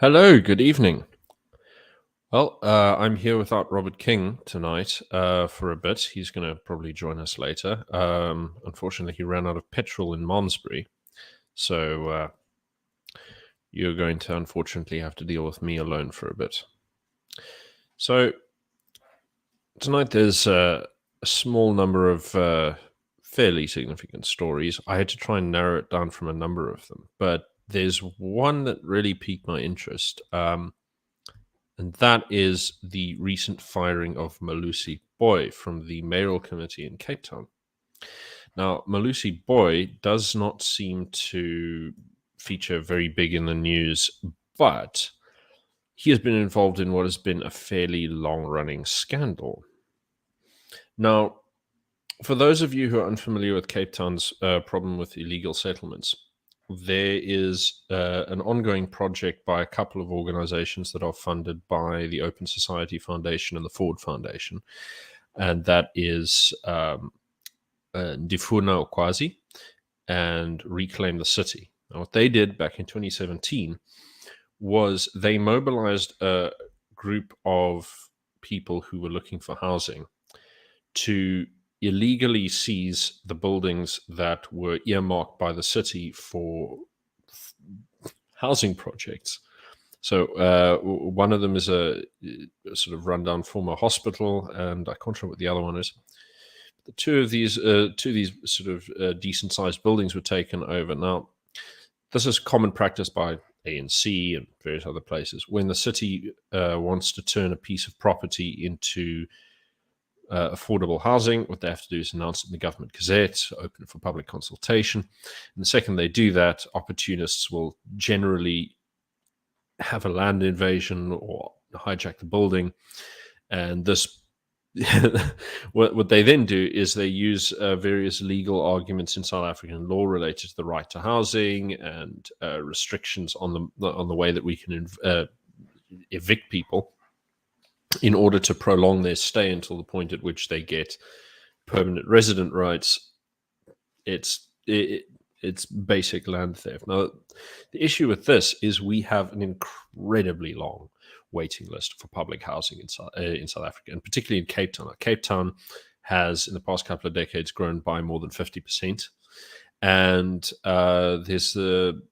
Hello, good evening. Well, I'm here without Robert King tonight for a bit. He's going to probably join us later. Unfortunately, he ran out of petrol in Malmesbury, so you're going to unfortunately have to deal with me alone for a bit. So tonight there's a small number of fairly significant stories. I had to try and narrow it down from a number of them, but there's one that really piqued my interest. And that is the recent firing of Malusi Boy from the mayoral committee in Cape Town. Now, Malusi Boy does not seem to feature very big in the news, but he has been involved in what has been a fairly long running scandal. Now, for those of you who are unfamiliar with Cape Town's problem with illegal settlements, there is an ongoing project by a couple of organizations that are funded by the Open Society Foundation and the Ford Foundation, and that is Ndifuna Okwazi and Reclaim the City. Now, what they did back in 2017 was they mobilized a group of people who were looking for housing to illegally seize the buildings that were earmarked by the city for housing projects. So one of them is a sort of rundown former hospital, and I can't remember what the other one is. The two of these sort of decent-sized buildings were taken over. Now, this is common practice by ANC and various other places. When the city wants to turn a piece of property into affordable housing, what they have to do is announce it in the government gazette, open it for public consultation. And the second they do that, opportunists will generally have a land invasion or hijack the building. And this, what they then do is they use various legal arguments in South African law related to the right to housing and restrictions on the way that we can evict people, in order to prolong their stay until the point at which they get permanent resident rights. It's basic land theft. Now, the issue with this is we have an incredibly long waiting list for public housing in South Africa, and particularly in Cape Town. Cape Town has, in the past couple of decades, grown by more than 50%. And there's the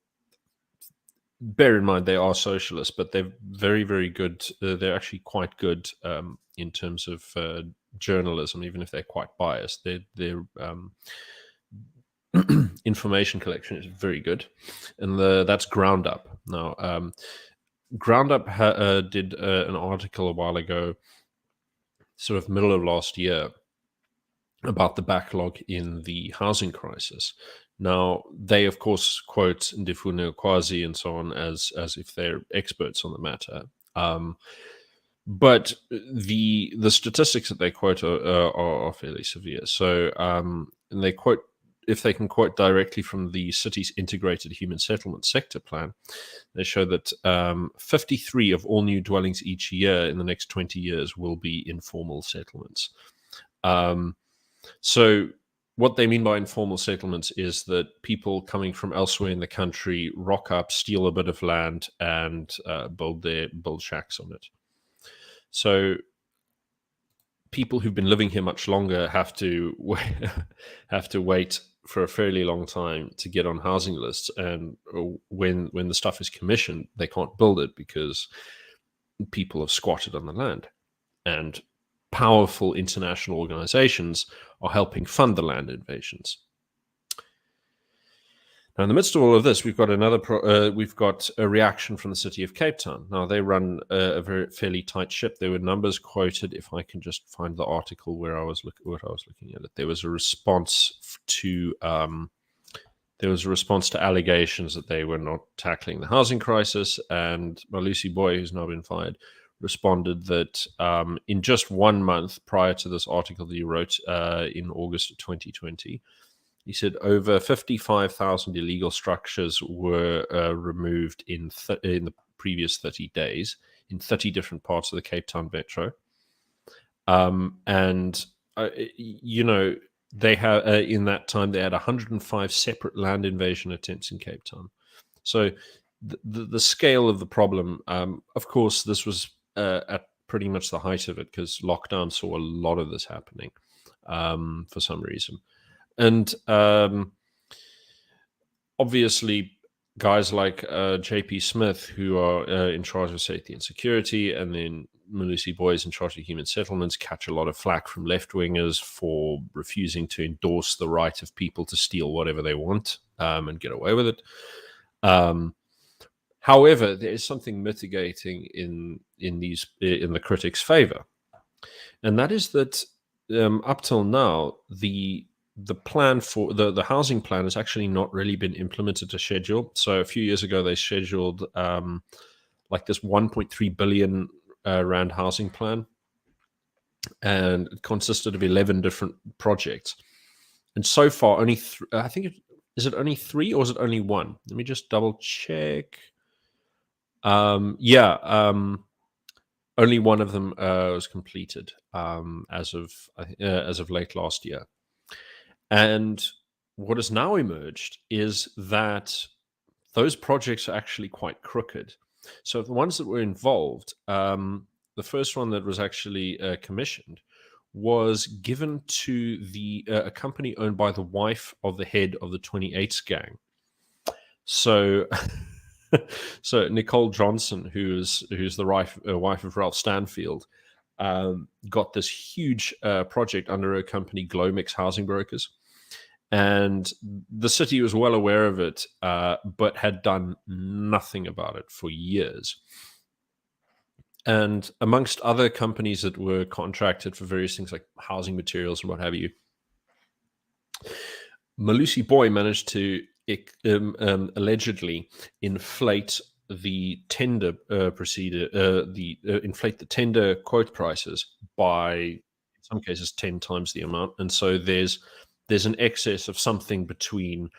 bear in mind they are socialists, but they're very, very good. They're actually quite good in terms of journalism, even if they're quite biased. Their information collection is very good, and that's Ground Up. Now, Ground Up did an article a while ago, sort of middle of last year, about the backlog in the housing crisis. Now, they, of course, quote Ndifuna Okwazi and so on as if they're experts on the matter. But the statistics that they quote are fairly severe. So and they quote, if they can quote directly from the city's integrated human settlement sector plan, they show that 53 of all new dwellings each year in the next 20 years will be informal settlements. So what they mean by informal settlements is that people coming from elsewhere in the country rock up, steal a bit of land, and build shacks on it. So people who've been living here much longer have to wait for a fairly long time to get on housing lists, and when the stuff is commissioned, they can't build it because people have squatted on the land, and powerful international organizations are helping fund the land invasions. Now, in the midst of all of this, we've got we've got a reaction from the city of Cape Town. Now, they run a fairly tight ship. There were numbers quoted. If I can just find the article where I was looking at it, there was a response to allegations that they were not tackling the housing crisis, and Malusi Boy, who's now been fired, responded that in just 1 month prior to this article that he wrote in August of 2020, he said over 55,000 illegal structures were removed in the previous 30 days in 30 different parts of the Cape Town metro. They have in that time they had 105 separate land invasion attempts in Cape Town. So the scale of the problem. Of course, this was at pretty much the height of it, because lockdown saw a lot of this happening for some reason. And obviously, guys like JP Smith, who are in charge of safety and security, and then Malusi Boy is in charge of human settlements, catch a lot of flack from left wingers for refusing to endorse the right of people to steal whatever they want and get away with it. However, there is something mitigating in the critics' favor, and that is that up till now, the plan for the housing plan has actually not really been implemented to schedule. So a few years ago, they scheduled like this 1.3 billion rand housing plan, and it consisted of 11 different projects. And so far, only I think is it only 3 or is it only 1? Let me just double check. Only one of them was completed as of late last year. And what has now emerged is that those projects are actually quite crooked. So the ones that were involved, the first one that was actually commissioned was given to a company owned by the wife of the head of the 28s gang. So, so Nicole Johnson, who's the wife of Ralph Stanfield, got this huge project under her company, Glowmix Housing Brokers. And the city was well aware of it, but had done nothing about it for years. And amongst other companies that were contracted for various things like housing materials and what have you, Malusi Boy managed to allegedly inflate the tender inflate the tender quote prices by, in some cases, 10 times the amount. And so there's an excess of something between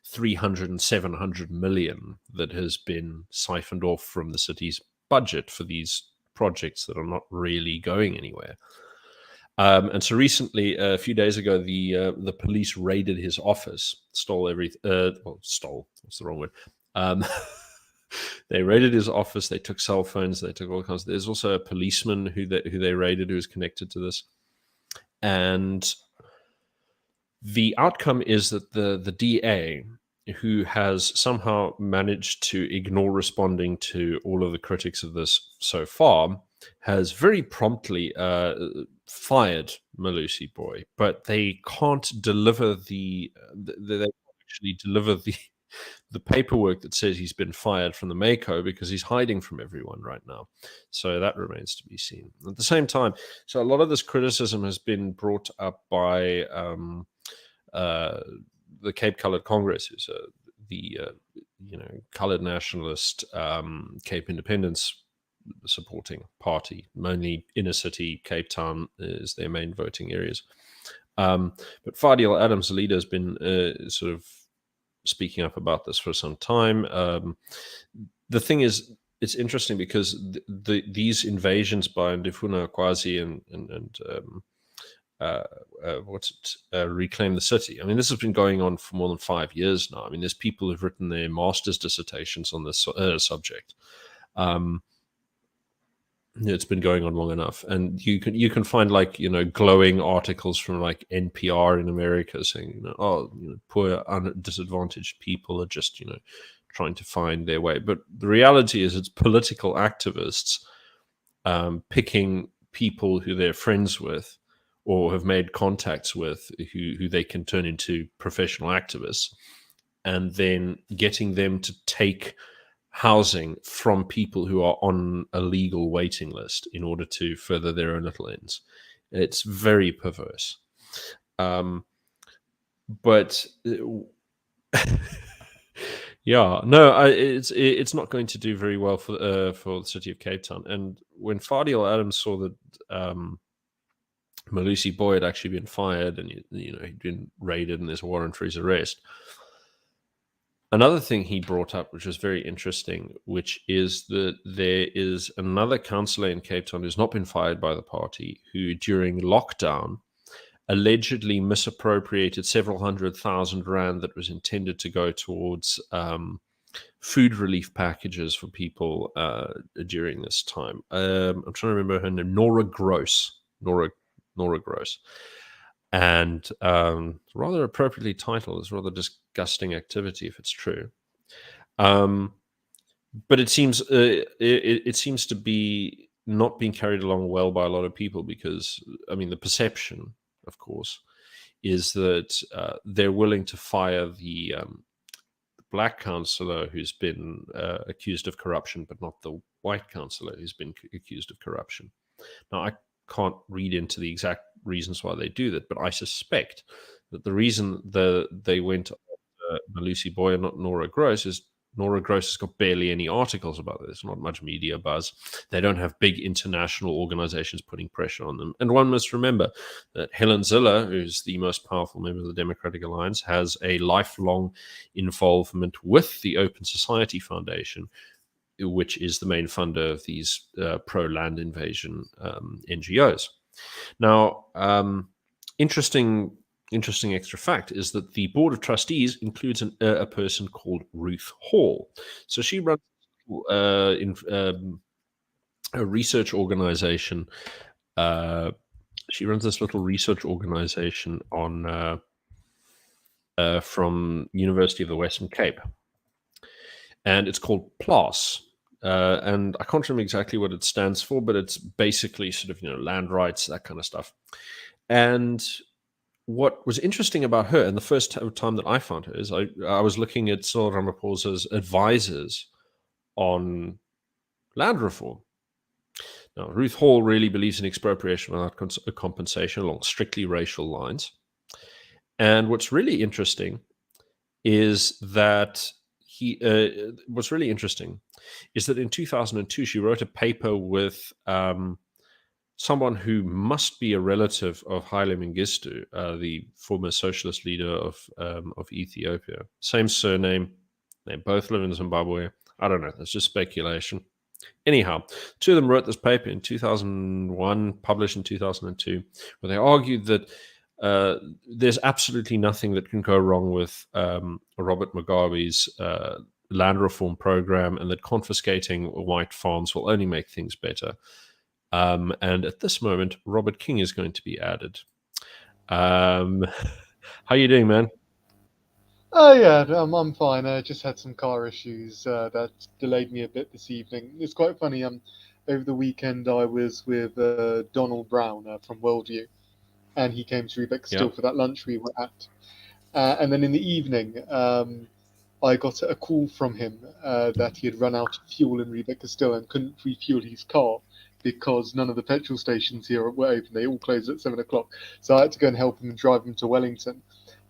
300 and 700 million that has been siphoned off from the city's budget for these projects that are not really going anywhere. And so recently, a few days ago, the police raided his office, stole everything. Stole. What's the wrong word? They raided his office. They took cell phones. They took all kinds. There's also a policeman who they raided who was connected to this. And the outcome is that the DA, who has somehow managed to ignore responding to all of the critics of this so far, has very promptly fired Malusi Boy, but they can't deliver they can't actually deliver the paperwork that says he's been fired from the Mako, because he's hiding from everyone right now. So that remains to be seen. At the same time, so a lot of this criticism has been brought up by the Cape Coloured Congress, who's the coloured nationalist Cape Independence supporting party. Mainly inner city Cape Town is their main voting areas. But Barrydale Adams, the leader, has been sort of speaking up about this for some time. The thing is, it's interesting because these invasions by Ndifuna Kwazi and Reclaim the City. I mean, this has been going on for more than 5 years now. I mean, there's people who've written their master's dissertations on this subject. It's been going on long enough, and you can find glowing articles from like NPR in America saying, poor disadvantaged people are just trying to find their way. But the reality is, it's political activists picking people who they're friends with or have made contacts with, who they can turn into professional activists, and then getting them to take housing from people who are on a legal waiting list in order to further their own little ends. It's very perverse. But yeah, no, it's not going to do very well for the city of Cape Town. And when Barrydale Adams saw that Malusi Boy had actually been fired, and he'd been raided, and there's a warrant for his arrest. Another thing he brought up, which was very interesting, which is that there is another councillor in Cape Town who's not been fired by the party, who during lockdown allegedly misappropriated several $100,000 that was intended to go towards food relief packages for people during this time. I'm trying to remember her name, Nora Gross. Nora Gross. And rather appropriately titled. It's rather disgusting activity if it's true. But it seems it seems to be not being carried along well by a lot of people because, I mean, the perception, of course, is that they're willing to fire the black councillor who's been accused of corruption, but not the white councillor who's been accused of corruption. Now, I can't read into the exact reasons why they do that, but I suspect that the reason they went after Malusi Boy and not Nora Gross is Nora Gross has got barely any articles about this, not much media buzz. They don't have big international organizations putting pressure on them. And one must remember that Helen Ziller, who's the most powerful member of the Democratic Alliance, has a lifelong involvement with the Open Society Foundation, which is the main funder of these pro-land invasion NGOs. Now, interesting extra fact is that the board of trustees includes a person called Ruth Hall. So she runs a research organization. She runs this little research organization on from University of the Western Cape, and it's called PLAS. And I can't remember exactly what it stands for, but it's basically sort of, land rights, that kind of stuff. And what was interesting about her, and the first time that I found her, is I was looking at Cyril Ramaphosa's advisors on land reform. Now, Ruth Hall really believes in expropriation without compensation along strictly racial lines. And what's really interesting is that what's really interesting is that in 2002 she wrote a paper with someone who must be a relative of Haile Mengistu, the former socialist leader of Ethiopia. Same surname. They both live in Zimbabwe. I don't know. That's just speculation. Anyhow, two of them wrote this paper in 2001, published in 2002, where they argued that there's absolutely nothing that can go wrong with Robert Mugabe's land reform program, and that confiscating white farms will only make things better. And at this moment, Robert King is going to be added. How you doing, man? Oh yeah, I'm fine. I just had some car issues that delayed me a bit this evening. It's quite funny. Over the weekend I was with Donald Brown from Worldview, and he came to Rebecca Yeah. Still for that lunch we were at. And then in the evening, I got a call from him that he had run out of fuel in Rebecca Still and couldn't refuel his car because none of the petrol stations here were open. They all closed at 7 o'clock. So I had to go and help him and drive him to Wellington.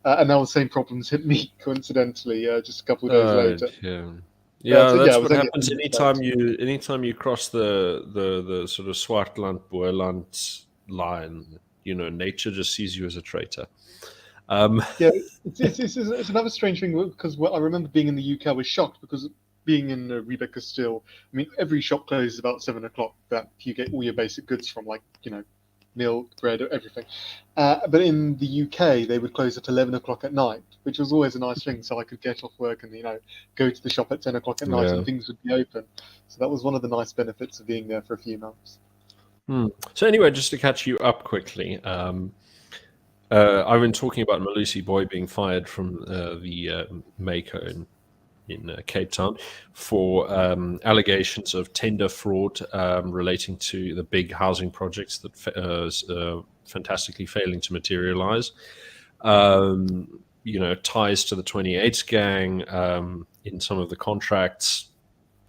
And now the same problems hit me, coincidentally, just a couple of days later. Yeah. But Yeah, yeah, that's it was what only a happens few minutes late. anytime you cross the sort of Swartland Boerland line. Nature just sees you as a traitor. Um, Yeah, it's another strange thing because I remember being in the UK, I was shocked because being in Rebecca Still, I mean, every shop closes about 7 o'clock that you get all your basic goods from, like, milk, bread, everything. But in the UK, they would close at 11 o'clock at night, which was always a nice thing. So I could get off work and, go to the shop at 10 o'clock at night yeah. and things would be open. So that was one of the nice benefits of being there for a few months. So anyway, just to catch you up quickly, I've been talking about Malusi Boy being fired from the Mako in Cape Town for allegations of tender fraud relating to the big housing projects that fantastically failing to materialize. Ties to the 28s gang in some of the contracts,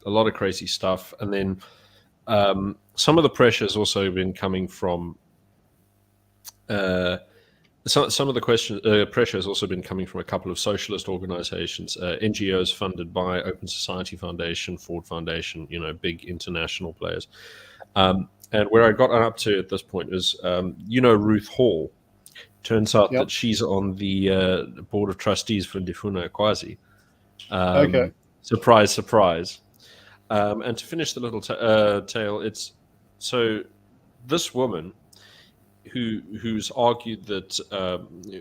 a lot of crazy stuff. And then some of the pressure has also been coming from some of the pressure has also been coming from a couple of socialist organizations, NGOs funded by Open Society Foundation, Ford Foundation, big international players. And where I got up to at this point is, Ruth Hall. Turns out Yep. that she's on the board of trustees for Ndifuna Kwazi. Okay. Surprise, surprise. And to finish the little tale, it's so this woman who's argued that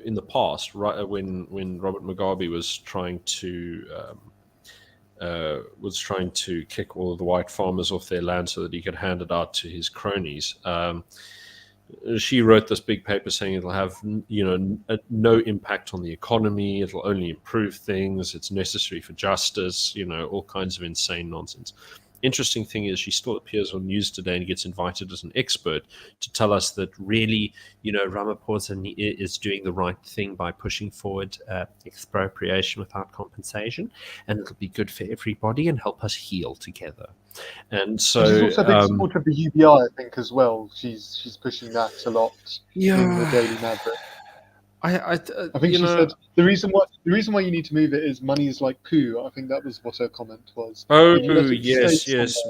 in the past, right when Robert Mugabe was trying to was trying to kick all of the white farmers off their land so that he could hand it out to his cronies. She wrote this big paper saying it'll have, no impact on the economy. It'll only improve things. It's necessary for justice. All kinds of insane nonsense. Interesting thing is she still appears on news today and gets invited as an expert to tell us that really, Ramaphosa is doing the right thing by pushing forward expropriation without compensation, and it'll be good for everybody and help us heal together. And so she's also a big supporter of the UBI, I think, as well. She's pushing that a lot in the Daily Maverick. I think she said the reason why you need to move it is money is like poo. I think that was what her comment was. Oh, if you let it yes.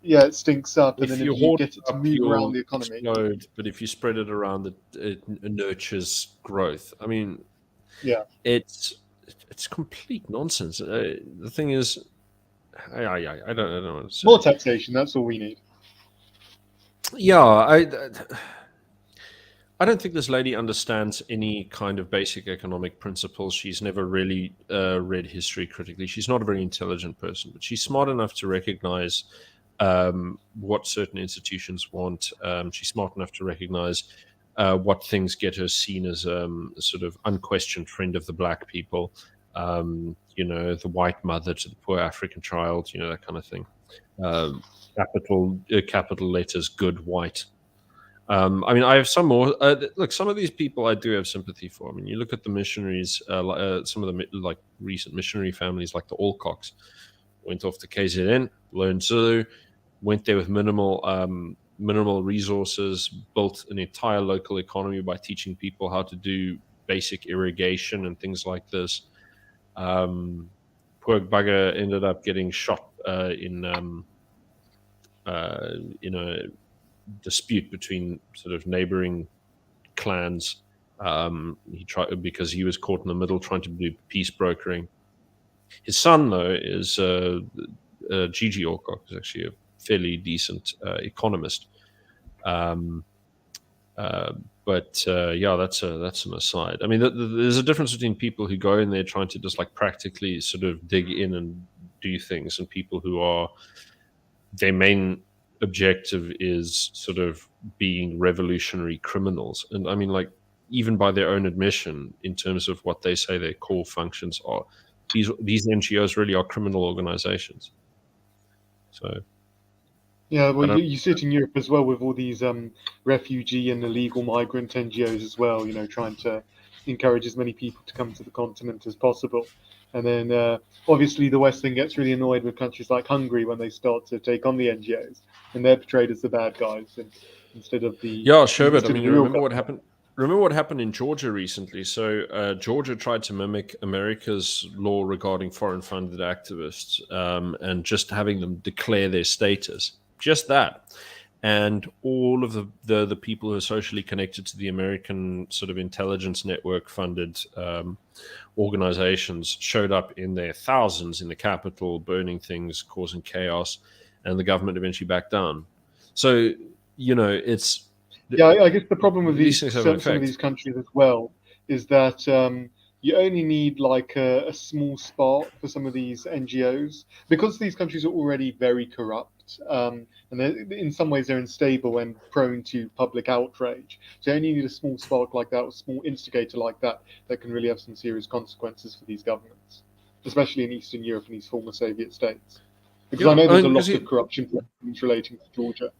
Yeah, it stinks up, and If then you if you hoard get it to up, move around you'll the economy, explode. But if you spread it around, it nurtures growth. I mean, yeah, it's complete nonsense. The thing is, I don't know what to say. more taxation. That's all we need. Yeah, I don't think this lady understands any kind of basic economic principles. She's never really read history critically. She's not a very intelligent person, but she's smart enough to recognize what certain institutions want. She's smart enough to recognize what things get her seen as a sort of unquestioned friend of the black people. The white mother to the poor African child, that kind of thing. Capital letters, good white. I have some more. Look, some of these people I do have sympathy for. I mean, you look at the missionaries, some of the recent missionary families, like the Alcocks, went off to KZN, learned Zulu, went there with minimal resources, built an entire local economy by teaching people how to do basic irrigation and things like this. Poor bugger ended up getting shot in a dispute between sort of neighboring clans. He tried because he was caught in the middle trying to do peace brokering. His son, though, is Gigi Alcock, is actually a fairly decent economist. That's an aside. I mean, there's a difference between people who go in there trying to just like practically sort of dig in and do things, and people who are their main objective is sort of being revolutionary criminals. And I mean, like, even by their own admission, in terms of what they say their core functions are, these NGOs really are criminal organizations. So yeah, well, you see it in Europe as well with all these refugee and illegal migrant NGOs as well. Trying to encourage as many people to come to the continent as possible. And then obviously the West then gets really annoyed with countries like Hungary when they start to take on the NGOs, and they're portrayed as the bad guys instead of the But I mean, you real remember what happened. Remember what happened in Georgia recently? So Georgia tried to mimic America's law regarding foreign-funded activists and just having them declare their status. Just that. And all of the people who are socially connected to the American sort of intelligence network funded organizations showed up in their thousands in the Capitol, burning things, causing chaos, and the government eventually backed down. So, it's... Yeah, I guess the problem with some of these countries as well is that you only need like a small spark for some of these NGOs, because these countries are already very corrupt, and in some ways they're unstable and prone to public outrage. So you only need a small spark like that, or a small instigator like that can really have some serious consequences for these governments, especially in Eastern Europe and these former Soviet states. Because I know there's a lot of corruption relating to Georgia.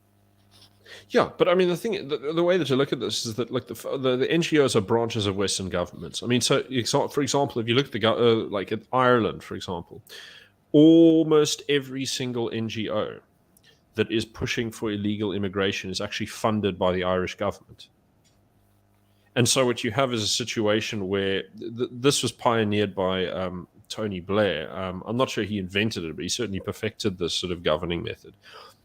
Yeah, but I mean, the way that you look at this is that, like, the NGOs are branches of Western governments. I mean, so for example, if you look at like at Ireland, for example, almost every single NGO that is pushing for illegal immigration is actually funded by the Irish government. And so what you have is a situation where this was pioneered by Tony Blair. I'm not sure he invented it, but he certainly perfected this sort of governing method.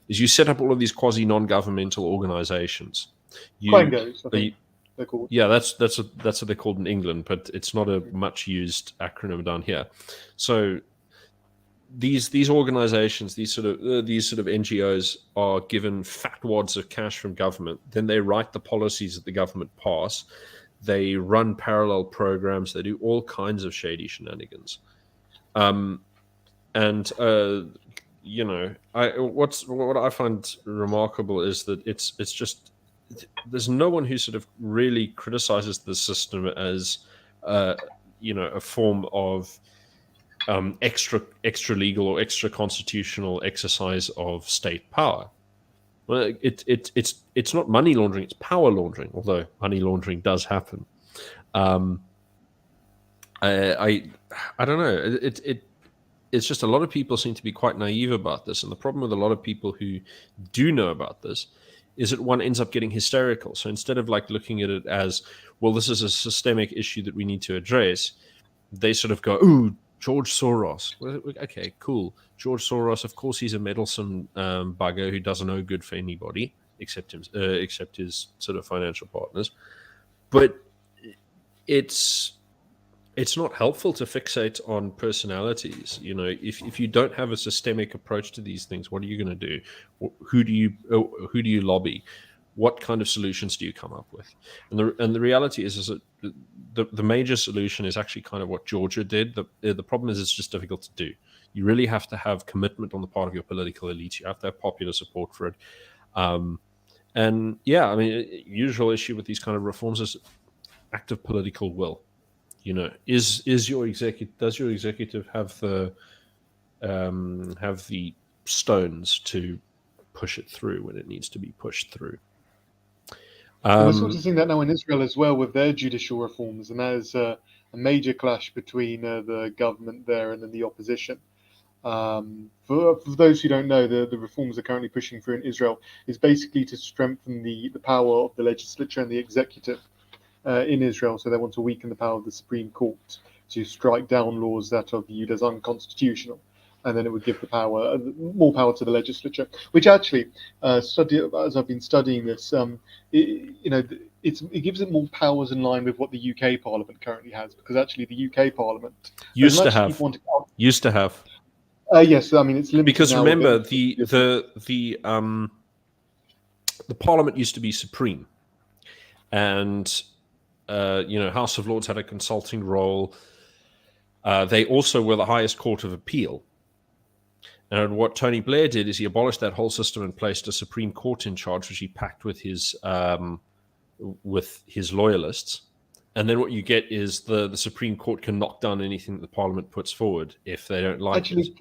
Is you set up all of these quasi non-governmental organizations. Quangos, I think they're called. Yeah, that's what they're called in England, but it's not a much used acronym down here. So these organizations, these sort of NGOs are given fat wads of cash from government. Then they write the policies that the government pass. They run parallel programs. They do all kinds of shady shenanigans. And what I find remarkable is that it's just there's no one who sort of really criticizes the system as a form of extra legal or extra constitutional exercise of state power. Well, it's not money laundering; it's power laundering. Although money laundering does happen, um, I don't know. It's just a lot of people seem to be quite naive about this, and the problem with a lot of people who do know about this is that one ends up getting hysterical. So instead of like looking at it as, well, this is a systemic issue that we need to address, they sort of go, ooh, George Soros. Well, okay, cool. George Soros, of course, he's a meddlesome bugger who doesn't know good for anybody except his sort of financial partners. But it's not helpful to fixate on personalities. If you don't have a systemic approach to these things, what are you going to do? Who do you lobby? What kind of solutions do you come up with? And the reality is that the major solution is actually kind of what Georgia did. The problem is it's just difficult to do. You really have to have commitment on the part of your political elite. You have to have popular support for it. And yeah, I mean, usual issue with these kind of reforms is active political will. Does your executive have the stones to push it through when it needs to be pushed through? And we're sort of seeing that now in Israel as well with their judicial reforms, and there's a major clash between the government there and then the opposition. For those who don't know, the reforms they're currently pushing through in Israel is basically to strengthen the power of the legislature and the executive in Israel. So they want to weaken the power of the Supreme Court to strike down laws that are viewed as unconstitutional. And then it would give the power, more power to the legislature, which actually, as I've been studying this, it gives it more powers in line with what the UK Parliament currently has, because actually the UK Parliament used to have. Yes, I mean it's limited because now remember the Parliament used to be supreme, and House of Lords had a consulting role. They also were the highest court of appeal. And what Tony Blair did is he abolished that whole system and placed a Supreme Court in charge, which he packed with his loyalists. And then what you get is the Supreme Court can knock down anything that the Parliament puts forward if they don't like it. Actually,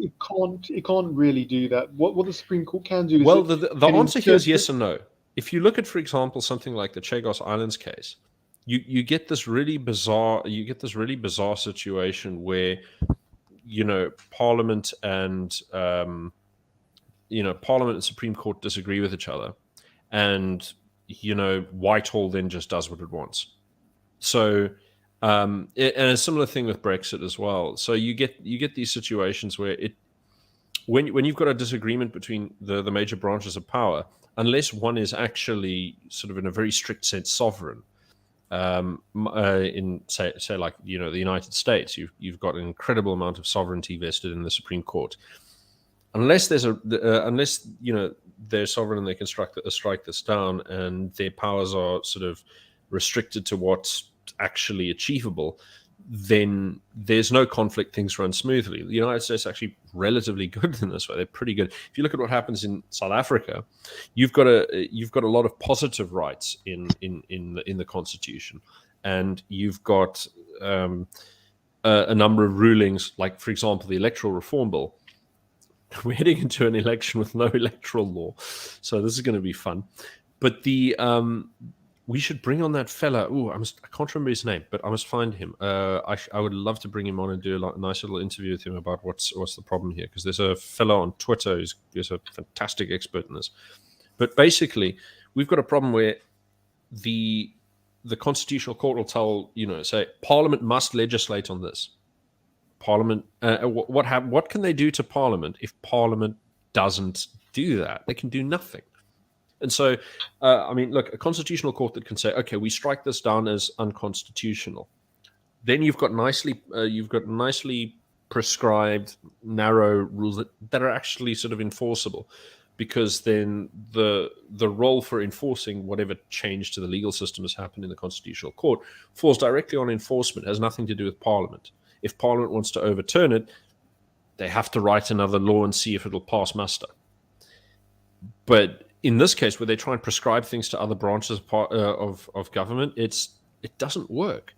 it can't really do that. What the Supreme Court can do is... Well, the answer here is yes and no. If you look at, for example, something like the Chagos Islands case, you get this really bizarre situation where Parliament and Parliament and Supreme Court disagree with each other, and Whitehall then just does what it wants. So and a similar thing with Brexit as well. So you get these situations where when you've got a disagreement between the major branches of power, unless one is actually sort of in a very strict sense sovereign, in say like the United States, you've got an incredible amount of sovereignty vested in the Supreme Court. Unless there's they're sovereign and they can strike this down, and their powers are sort of restricted to what's actually achievable, then there's no conflict. Things run smoothly. The United States is actually relatively good in this way. They're pretty good. If you look at what happens in South Africa, you've got a lot of positive rights in the Constitution, and you've got a number of rulings, like for example the Electoral Reform Bill. We're heading into an election with no electoral law, so this is going to be fun. But we should bring on that fella. I can't remember his name, but I must find him. I would love to bring him on and do a nice little interview with him about what's the problem here, because there's a fellow on Twitter who's a fantastic expert in this. But basically, we've got a problem where the Constitutional Court will say Parliament must legislate on this. Parliament, what can they do to Parliament if Parliament doesn't do that? They can do nothing. And so, look, a constitutional court that can say, okay, we strike this down as unconstitutional. Then you've got nicely prescribed, narrow rules that are actually sort of enforceable, because then the role for enforcing whatever change to the legal system has happened in the Constitutional Court falls directly on enforcement. It has nothing to do with Parliament. If Parliament wants to overturn it, they have to write another law and see if it'll pass muster. But in this case, where they try and prescribe things to other branches of government, it doesn't work.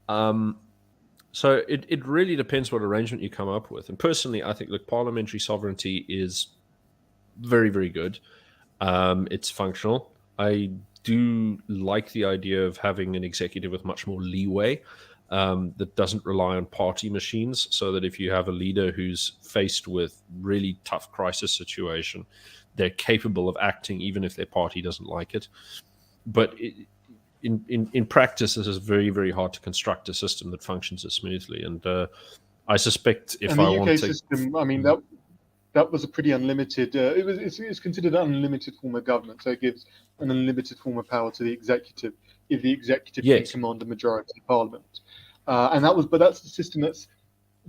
So it really depends what arrangement you come up with. And personally, I think, look, parliamentary sovereignty is very, very good. It's functional. I do like the idea of having an executive with much more leeway that doesn't rely on party machines, so that if you have a leader who's faced with really tough crisis situation, they're capable of acting even if their party doesn't like it. But in practice, this is very, very hard to construct a system that functions as smoothly. And I suspect if and the I UK want to... system, I mean, that was a pretty unlimited. It's considered an unlimited form of government, so it gives an unlimited form of power to the executive if the executive Yes. can command a majority of parliament. But that's the system that's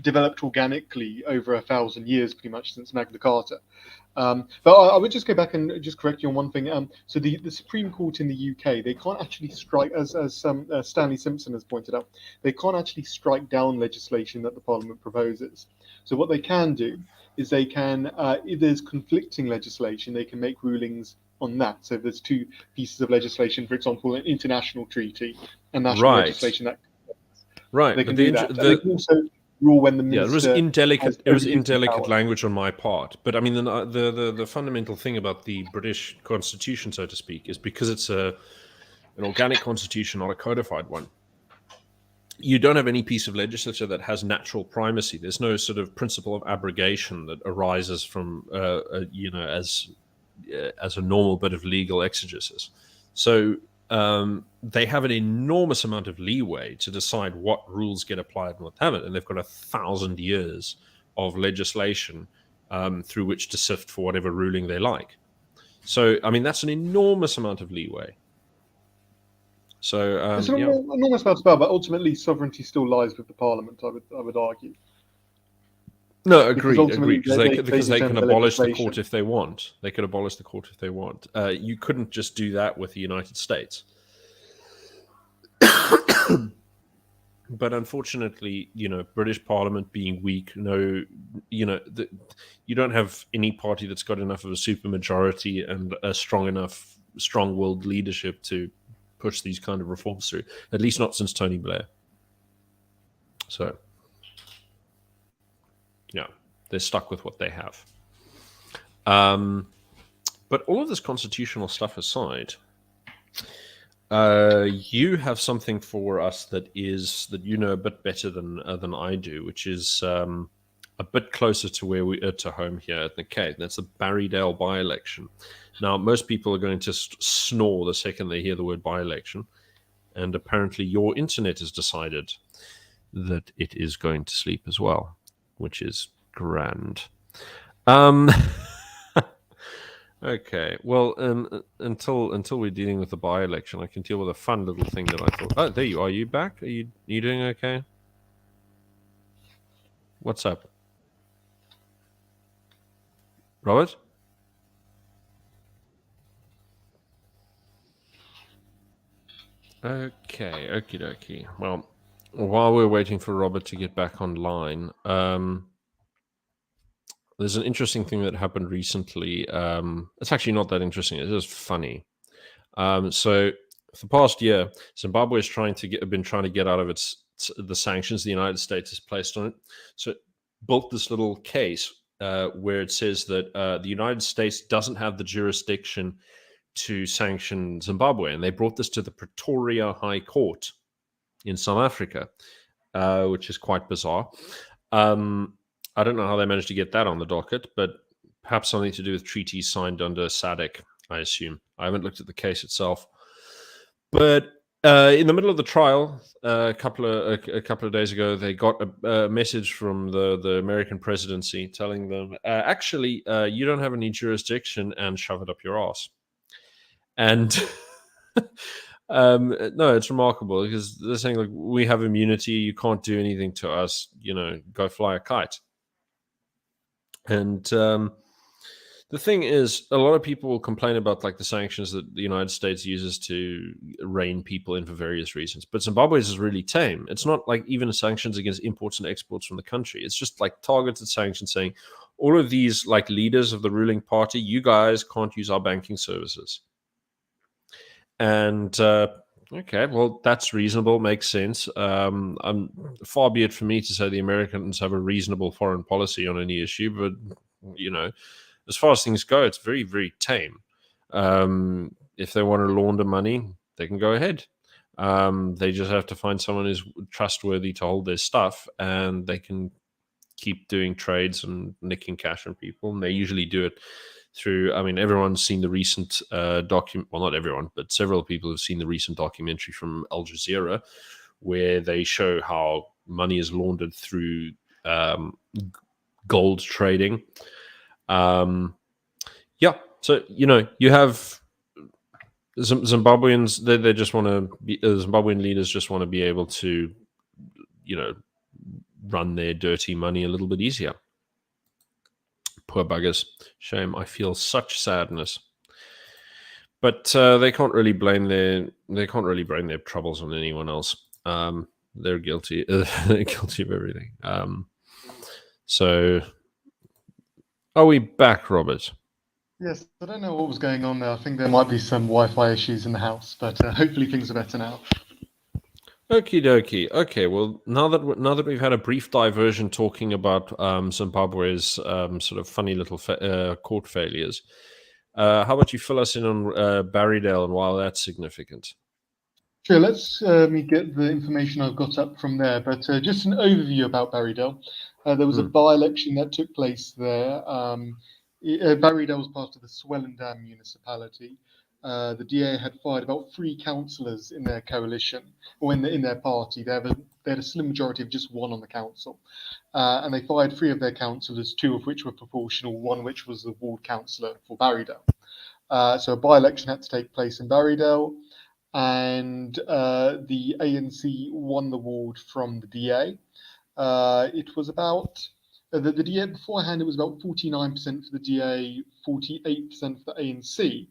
developed organically over 1,000 years, pretty much since Magna Carta. But I would just go back and just correct you on one thing. So the Supreme Court in the UK, they can't actually strike, as Stanley Simpson has pointed out, they can't actually strike down legislation that the Parliament proposes. So what they can do is they can, if there's conflicting legislation, they can make rulings on that. So if there's two pieces of legislation, for example, an international treaty and national legislation, that they can do that. And they can also rule when the minister... it was indelicate language on my part. But I mean, the fundamental thing about the British Constitution, so to speak, is because it's an organic constitution, not a codified one. You don't have any piece of legislature that has natural primacy. There's no sort of principle of abrogation that arises from, as a normal bit of legal exegesis. So they have an enormous amount of leeway to decide what rules get applied and what haven't. And they've got 1,000 years of legislation through which to sift for whatever ruling they like. So, I mean, that's an enormous amount of leeway. So it's an enormous amount of power, but ultimately sovereignty still lies with the Parliament, I would argue. No, agreed. Because they can abolish the court if they want. They could abolish the court if they want. You couldn't just do that with the United States. But unfortunately, British Parliament being weak, you don't have any party that's got enough of a supermajority and a strong-willed leadership to push these kind of reforms through. At least not since Tony Blair. So, yeah, they're stuck with what they have. But all of this constitutional stuff aside, you have something for us that you know a bit better than I do, which is a bit closer to where we are to home here at the Cape. That's the Barrydale by-election. Now, most people are going to snore the second they hear the word by-election, and apparently your internet has decided that it is going to sleep as well, which is grand. Okay, well, until we're dealing with the by-election, I can deal with a fun little thing that I thought. Oh, there you are. Are you back? Are you doing okay? What's up, Robert? Okay, okie dokie. Well, while we're waiting for Robert to get back online, there's an interesting thing that happened recently. It's actually not that interesting. It's just funny. So for the past year, Zimbabwe has been trying to get out of the sanctions the United States has placed on it. So it built this little case where it says that the United States doesn't have the jurisdiction to sanction Zimbabwe, and they brought this to the Pretoria High Court in South Africa, which is quite bizarre. I don't know how they managed to get that on the docket, but perhaps something to do with treaties signed under SADC, I assume. I haven't looked at the case itself. But in the middle of the trial, a couple of days ago, they got a message from the American presidency telling them, actually, you don't have any jurisdiction and shove it up your ass. And no, it's remarkable because they're saying, like, we have immunity, you can't do anything to us, go fly a kite. And The thing is, a lot of people will complain about like the sanctions that the United States uses to rein people in for various reasons. But Zimbabwe's is really tame. It's not like even sanctions against imports and exports from the country. It's just like targeted sanctions saying all of these like leaders of the ruling party, you guys can't use our banking services. And okay, well, that's reasonable, makes sense. Far be it for me to say the Americans have a reasonable foreign policy on any issue, but you know, as far as things go, it's very, very tame. If they want to launder money, they can go ahead. They just have to find someone who's trustworthy to hold their stuff, and they can keep doing trades and nicking cash from people. And they usually do it through, I mean, everyone's seen the recent document, well, not everyone, but several people have seen the recent documentary from Al Jazeera where they show how money is laundered through gold trading. Yeah, so you have Zimbabweans. They just want to be Zimbabwean leaders just want to be able to, run their dirty money a little bit easier. Poor buggers. Shame. I feel such sadness. But they can't really blame their troubles on anyone else. They're guilty. They're guilty of everything. So, are we back, Robert? Yes, I don't know what was going on there. I think there might be some Wi-Fi issues in the house, but hopefully things are better now. Okie dokie. Okay, well, now that we've had a brief diversion talking about Zimbabwe's sort of funny little court failures, how about you fill us in on Barrydale and why that's significant? Sure, let's me get the information I've got up from there. But just an overview about Barrydale. There was a by-election that took place there. Barrydale was part of the Swellendam municipality. The DA had fired about 3 councillors in their coalition, or in their party. They had a slim majority of just 1 on the council. And they fired 3 of their councillors, 2 of which were proportional, 1 which was the ward councillor for Barrydale. So a by-election had to take place in Barrydale, and the ANC won the ward from the DA. It was about the DA beforehand. It was about 49% for the DA, 48% for the ANC.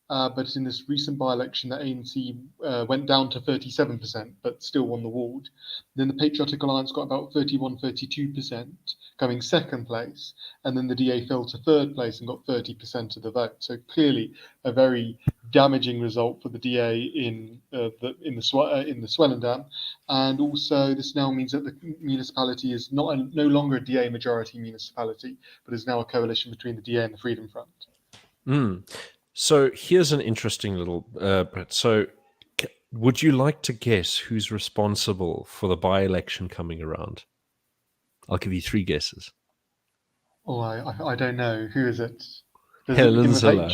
But in this recent by-election, the ANC went down to 37%, but still won the ward. Then the Patriotic Alliance got about 31, 32%, coming second place. And then the DA fell to third place and got 30% of the vote. So clearly a very damaging result for the DA in the Swellendam. And also this now means that the municipality is no longer a DA majority municipality, but is now a coalition between the DA and the Freedom Front. So here's an interesting little bit. So would you like to guess who's responsible for the by-election coming around? I'll give you 3 guesses. Oh, I don't know. Who is it? Helen Ziller.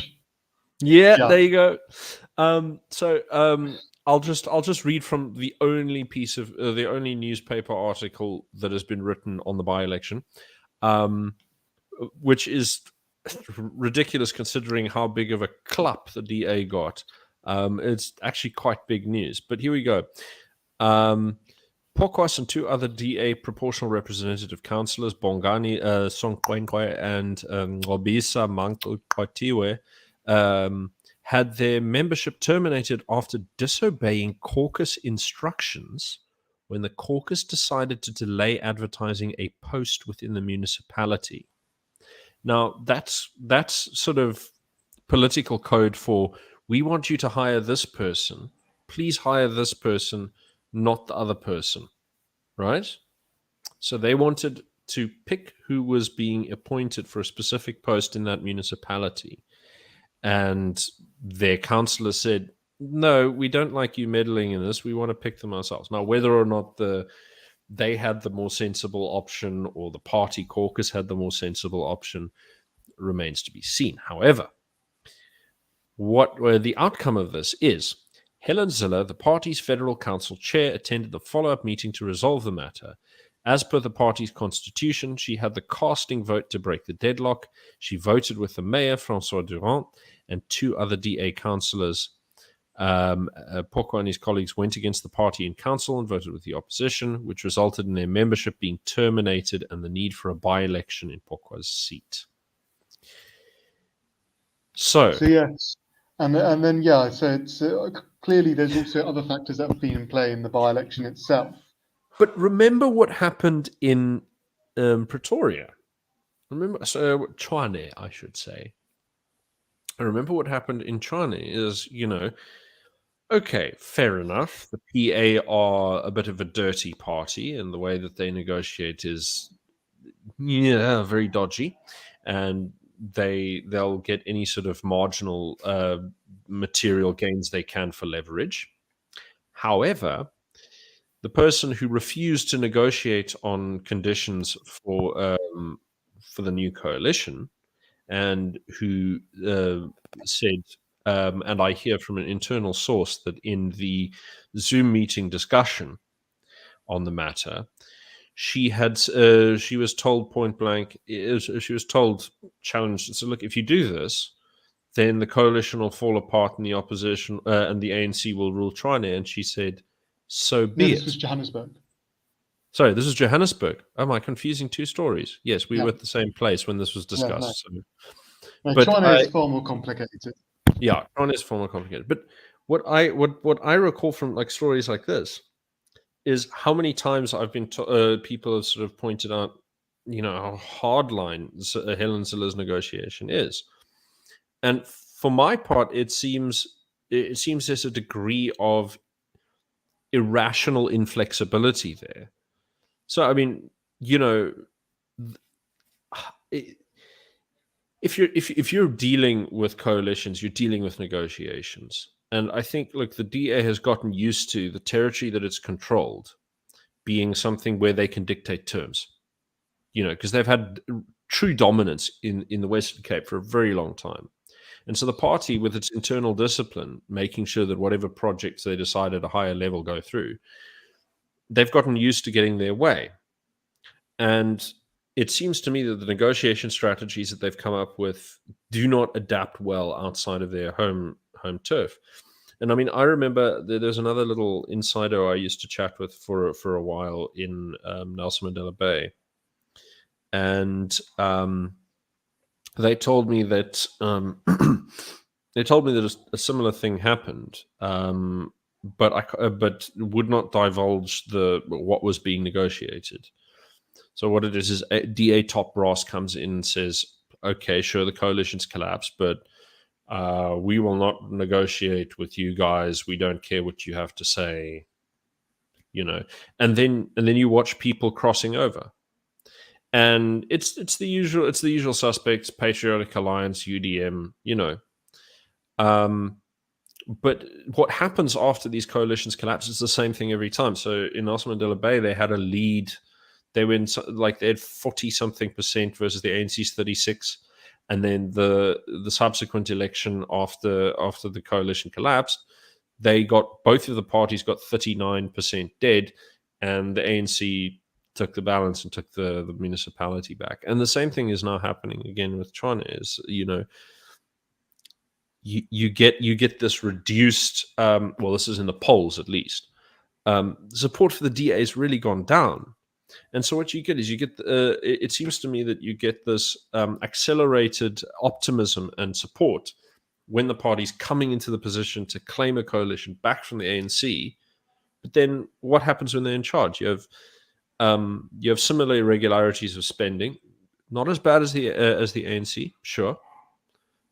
Yeah, there you go. I'll just read from the only piece of the only newspaper article that has been written on the by-election, which is ridiculous considering how big of a clap the DA got. It's actually quite big news. But here we go. Pokwas and 2 other DA proportional representative councillors, Bongani Sonkwenkwe and Ngobisa Mankotiwe, had their membership terminated after disobeying caucus instructions when the caucus decided to delay advertising a post within the municipality. Now, that's sort of political code for, we want you to hire this person. Please hire this person, not the other person, right? So they wanted to pick who was being appointed for a specific post in that municipality. And their councillor said, no, we don't like you meddling in this. We want to pick them ourselves. Now, whether or not they had the more sensible option or the party caucus had the more sensible option remains to be seen. However, the outcome of this is Helen Ziller, the party's federal council chair, attended the follow-up meeting to resolve the matter. As per the party's constitution, she had the casting vote to break the deadlock. She voted with the mayor, Francois Durand, and 2 other DA councillors. Pokwa and his colleagues went against the party in council and voted with the opposition, which resulted in their membership being terminated and the need for a by-election in Pokwa's seat. So, So yes, and then yeah, so it's clearly there's also other factors that have been in play in the by-election itself. but remember what happened in Pretoria. Remember, so China, I should say. I remember what happened in China is, okay, fair enough. The PA are a bit of a dirty party, and the way that they negotiate is, very dodgy, and they'll get any sort of marginal material gains they can for leverage. However, the person who refused to negotiate on conditions for the new coalition and who said, and I hear from an internal source that in the Zoom meeting discussion on the matter, she was told point blank, she was told, challenged. So look, if you do this, then the coalition will fall apart, and the opposition and the ANC will rule China. And she said, "So No, be this it." was Johannesburg. Sorry, this is Johannesburg. Am I confusing two stories? Yes, we Yeah, were at the same place when this was yeah, no, discussed. So, no. but China is far more complicated. yeah, China is far more complicated. But what I recall from like stories like this is how many times I've been people have sort of pointed out, how hardline Helen Zille's negotiation is, and for my part, it seems there's a degree of irrational inflexibility there. So I mean, you know, it, if you're dealing with coalitions, you're dealing with negotiations, and I think look, the DA has gotten used to the territory that it's controlled being something where they can dictate terms. Because they've had true dominance in the Western Cape for a very long time. And so the party, with its internal discipline, making sure that whatever projects they decide at a higher level go through, they've gotten used to getting their way. And it seems to me that the negotiation strategies that they've come up with do not adapt well outside of their home turf. And I mean, I remember there's another little insider I used to chat with for a while in Nelson Mandela Bay, and they told me that a similar thing happened, but would not divulge what was being negotiated. So what it is DA top brass comes in and says, "Okay, sure, the coalition's collapsed, but we will not negotiate with you guys. We don't care what you have to say." And then you watch people crossing over, and it's the usual suspects: Patriotic Alliance, UDM. But what happens after these coalitions collapse is the same thing every time. So in Nelson Mandela Bay, they had a lead. They went they had 40 something percent versus the ANC's 36, and then the subsequent election after the coalition collapsed, both of the parties got 39% dead, and the ANC took the balance and took the municipality back. And the same thing is now happening again with China. Is you get this reduced. Well, this is in the polls at least. Support for the DA has really gone down. And so what you get is it seems to me that you get this accelerated optimism and support when the party's coming into the position to claim a coalition back from the ANC. But then what happens when they're in charge? You have similar irregularities of spending, not as bad as the ANC, sure,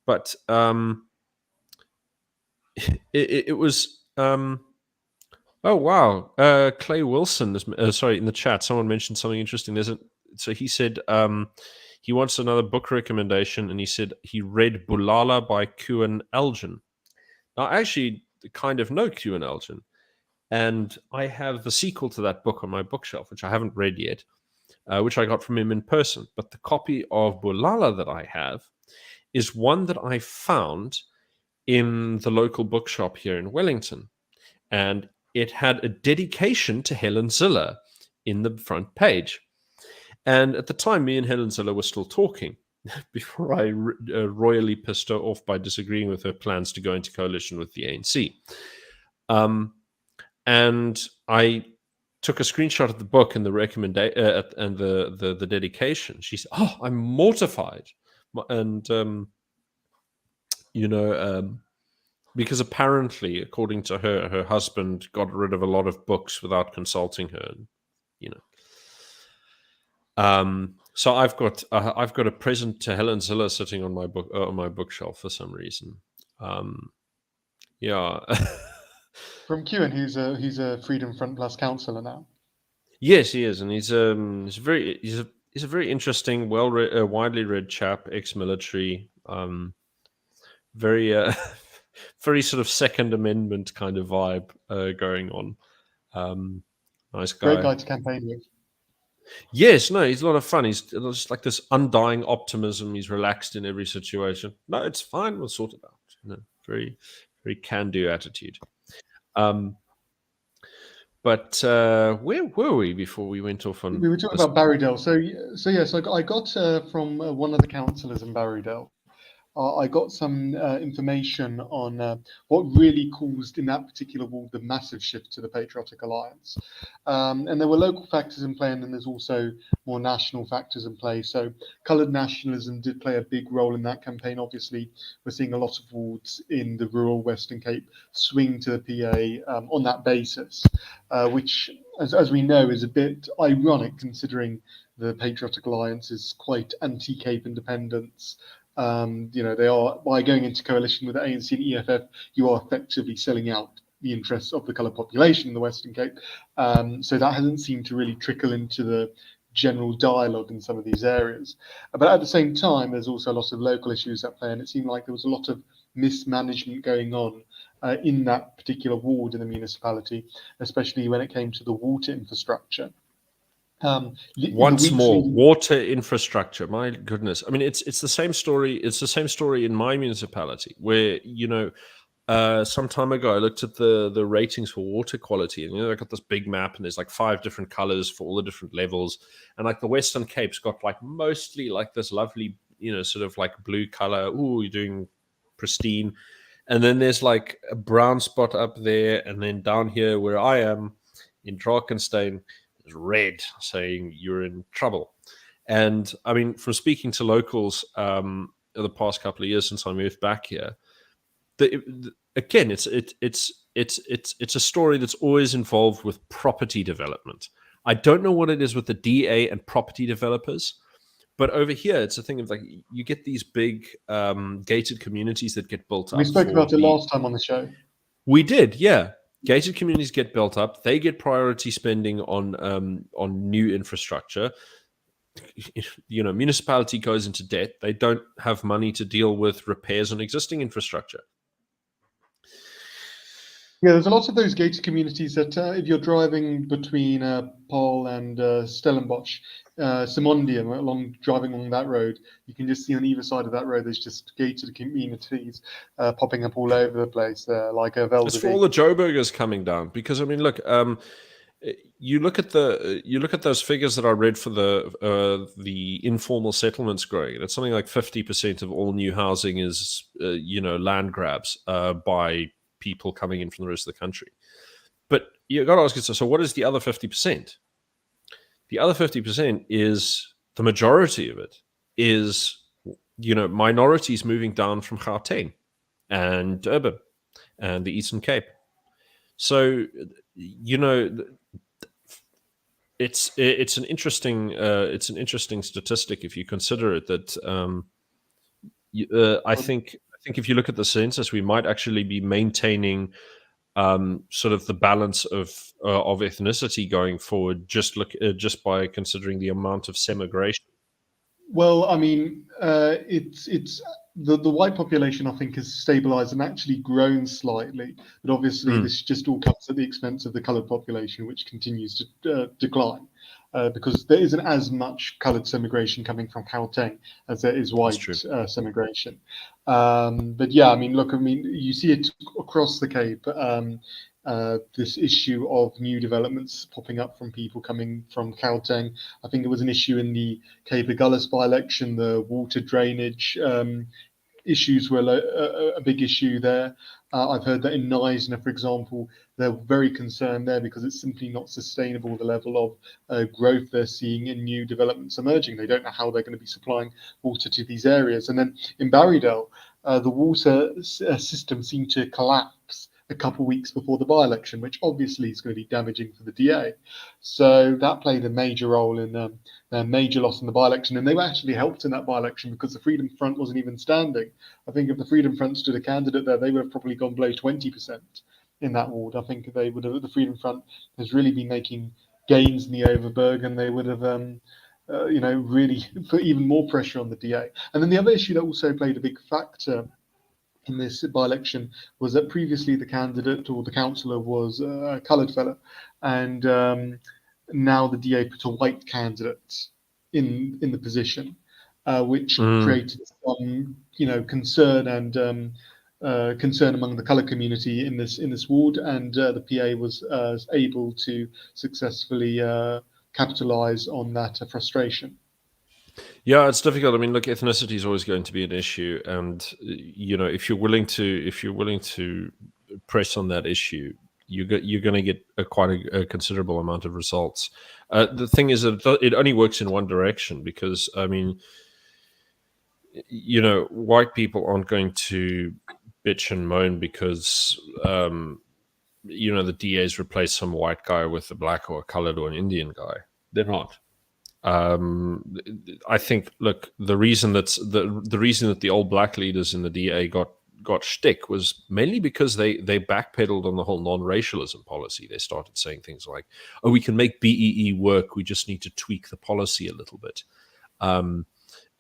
but it was. Oh wow, Clay Wilson is sorry, in the chat. Someone mentioned something interesting. So he said he wants another book recommendation, and he said he read Bulala by Kuan Elgin. Now, I actually kind of know Kuan Elgin, and I have the sequel to that book on my bookshelf, which I haven't read yet, which I got from him in person. But the copy of Bulala that I have is one that I found in the local bookshop here in Wellington, and it had a dedication to Helen Zille in the front page. And at the time, me and Helen Zille were still talking before I royally pissed her off by disagreeing with her plans to go into coalition with the ANC. And I took a screenshot of the book and the recommendation and the dedication. She said, "Oh, I'm mortified," and Because apparently, according to her, her husband got rid of a lot of books without consulting her. You know, so I've got a present to Helen Ziller sitting on my bookshelf for some reason. Yeah. From Kewen, he's a Freedom Front Plus councillor now. Yes, he is, and he's a very interesting, widely read chap, ex-military, very very sort of Second Amendment kind of vibe going on. Nice Great guy. guy to campaign with. Yes, no, he's a lot of fun. He's just like this undying optimism. He's relaxed in every situation. No, it's fine. We'll sort it out. Very, very can-do attitude. But where were we before we went off on? We were talking about Barrydale. So yes, I got from one of the councillors in Barrydale. I got some information on what really caused in that particular ward the massive shift to the Patriotic Alliance. And there were local factors in play, and then there's also more national factors in play. So coloured nationalism did play a big role in that campaign. Obviously, we're seeing a lot of wards in the rural Western Cape swing to the PA on that basis, which, as we know, is a bit ironic considering the Patriotic Alliance is quite anti-Cape independence. They are, by going into coalition with the ANC and EFF, you are effectively selling out the interests of the coloured population in the Western Cape. So that hasn't seemed to really trickle into the general dialogue in some of these areas. But at the same time, there's also a lot of local issues at play, and it seemed like there was a lot of mismanagement going on in that particular ward in the municipality, especially when it came to the water infrastructure. Once more, water infrastructure. My goodness, I mean, it's the same story. It's the same story in my municipality, where some time ago I looked at the ratings for water quality, and I got this big map, and there's like 5 different colors for all the different levels, and like the Western Cape's got like mostly like this lovely, sort of like blue color. Ooh, you're doing pristine, and then there's like a brown spot up there, and then down here where I am in Drakenstein, red, saying you're in trouble. And I mean, from speaking to locals the past couple of years since I moved back here, again, it's a story that's always involved with property development. I don't know what it is with the DA and property developers, but over here it's a thing of like you get these big gated communities that get built up. We spoke about it last time on the show. We did, yeah. Gated communities get built up. They get priority spending on new infrastructure. Municipality goes into debt. They don't have money to deal with repairs on existing infrastructure. Yeah, there's a lot of those gated communities that if you're driving between Paul and Stellenbosch, Simondium, driving along that road, you can just see on either side of that road there's just gated communities popping up all over the place there, like a Velda. It's for all the Joburgers coming down, because I mean, look, you look at those figures that I read for the informal settlements growing. It's something like 50% of all new housing is land grabs by people coming in from the rest of the country. But you got to ask yourself, so what is the other 50%? The other 50% is, the majority of it is, minorities moving down from Gauteng and Durban and the Eastern Cape. So, it's an interesting statistic if you consider it, that I think if you look at the census, we might actually be maintaining sort of the balance of ethnicity going forward, just by considering the amount of semigration. Well, I mean, it's the white population, I think, has stabilised and actually grown slightly, but obviously this just all comes at the expense of the coloured population, which continues to decline. Because there isn't as much coloured semigration coming from Gauteng as there is white semigration. But yeah, I mean, look, you see it across the Cape. This issue of new developments popping up from people coming from Gauteng. I think it was an issue in the Cape Agulhas by-election. The water drainage issues were a big issue there. I've heard that in Knysna, for example, they're very concerned there because it's simply not sustainable, the level of growth they're seeing in new developments emerging. They don't know how they're going to be supplying water to these areas. And then in Barrydale, the water system seemed to collapse a couple of weeks before the by-election, which obviously is going to be damaging for the DA. So that played a major role in their major loss in the by-election, and they were actually helped in that by-election because the Freedom Front wasn't even standing. I think if the Freedom Front stood a candidate there, they would have probably gone below 20% in that ward. I think they would have. The Freedom Front has really been making gains in the Overberg, and they would have. Really put even more pressure on the DA. And then the other issue that also played a big factor in this by-election was that previously the candidate or the councillor was a coloured fellow, and now the DA put a white candidate in the position, which created some concern and concern among the coloured community in this ward, and the PA was able to successfully capitalise on that frustration. Yeah, it's difficult. I mean, look, ethnicity is always going to be an issue, and if you're willing to press on that issue, you're going to get quite a considerable amount of results. The thing is that it only works in one direction, because I mean, white people aren't going to bitch and moan because the DA's replaced some white guy with a black or a colored or an Indian guy. They're not. I think, look, the reason that the old black leaders in the DA got shtick was mainly because they backpedaled on the whole non-racialism policy. They started saying things like, "Oh, we can make BEE work. We just need to tweak the policy a little bit." Well,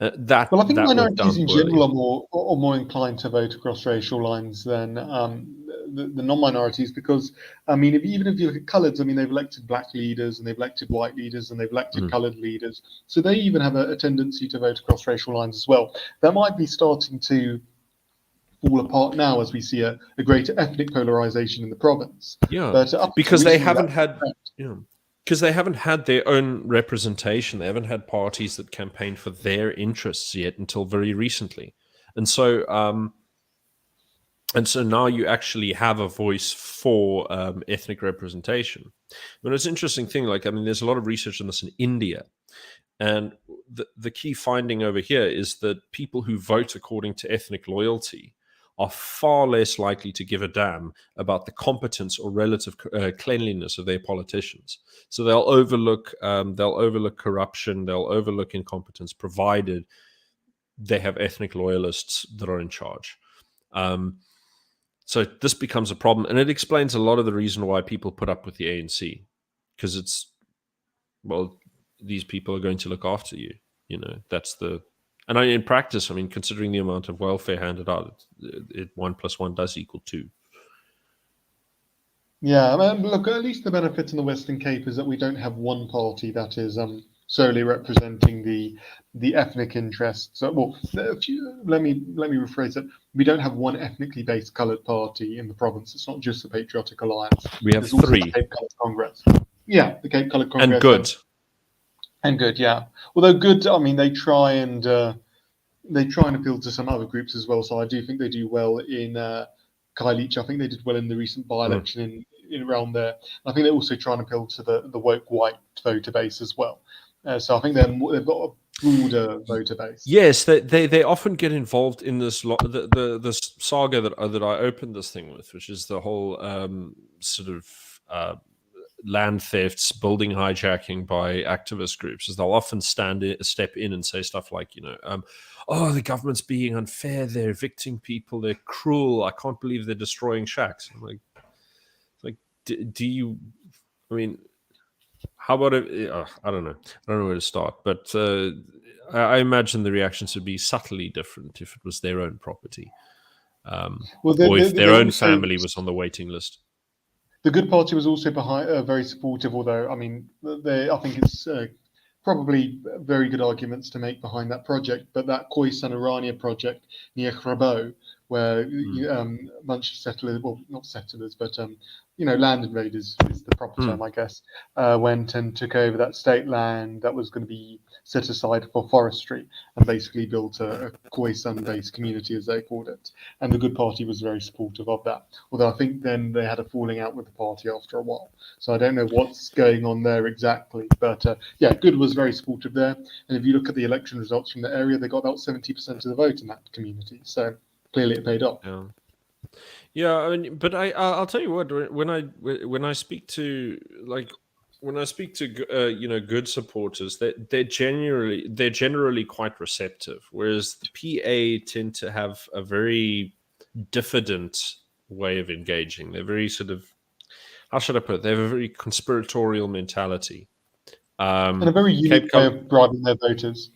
I think minorities in poorly. general are more inclined to vote across racial lines than the non-minorities, because I mean, even if you look at coloureds, I mean, they've elected black leaders and they've elected white leaders and they've elected coloured leaders, so they even have a tendency to vote across racial lines as well. That might be starting to fall apart now as we see a greater ethnic polarisation in the province. Yeah, but because they haven't had. Because they haven't had their own representation. They haven't had parties that campaign for their interests yet until very recently. And so now you actually have a voice for ethnic representation. But it's an interesting thing. Like, I mean, there's a lot of research on this in India. And the key finding over here is that people who vote according to ethnic loyalty are far less likely to give a damn about the competence or relative cleanliness of their politicians. So they'll overlook corruption, they'll overlook incompetence, provided they have ethnic loyalists that are in charge. So this becomes a problem, and it explains a lot of the reason why people put up with the ANC, because these people are going to look after you. That's the. And in practice, I mean, considering the amount of welfare handed out, 1 + 1 does equal 2. Yeah, I mean, look, at least the benefit in the Western Cape is that we don't have one party that is solely representing the ethnic interests. Let me rephrase it. We don't have one ethnically based coloured party in the province. It's not just the Patriotic Alliance. We have three. Also the Cape Coloured Congress. Yeah, the Cape Coloured Congress. And good. And good, yeah. Although good, I mean, they try and appeal to some other groups as well. So I do think they do well in Khayelitsha. I think they did well in the recent by-election in around there. I think they also try and appeal to the woke white voter base as well. So I think they've got a broader voter base. Yes, they often get involved in this the saga that I opened this thing with, which is the whole sort of land thefts, building hijacking by activist groups. Is they'll often step in and say stuff like, oh, the government's being unfair, they're evicting people, they're cruel, I can't believe they're destroying shacks. I'm like, do you? I mean, how about it? I don't know where to start, but I imagine the reactions would be subtly different if it was their own property, or if their own family was on the waiting list. The Good Party was also very supportive, although, I mean, I think it's probably very good arguments to make behind that project, but that Khoisan Orania project near Grabo, where a bunch of settlers, well, not settlers, but land invaders is the proper term, I guess, went and took over that state land that was going to be set aside for forestry, and basically built a Khoisan-based community, as they called it. And the Good Party was very supportive of that. Although I think then they had a falling out with the party after a while. So I don't know what's going on there exactly. But yeah, Good was very supportive there. And if you look at the election results from the area, they got about 70% of the vote in that community. So clearly it paid off. Yeah. Yeah, I mean, but I'll tell you what, when I speak to good supporters, they're generally quite receptive, whereas the PA tend to have a very diffident way of engaging. They're very sort of, how should I put it? They have a very conspiratorial mentality. And a very Cape unique way Col- of bribing their voters.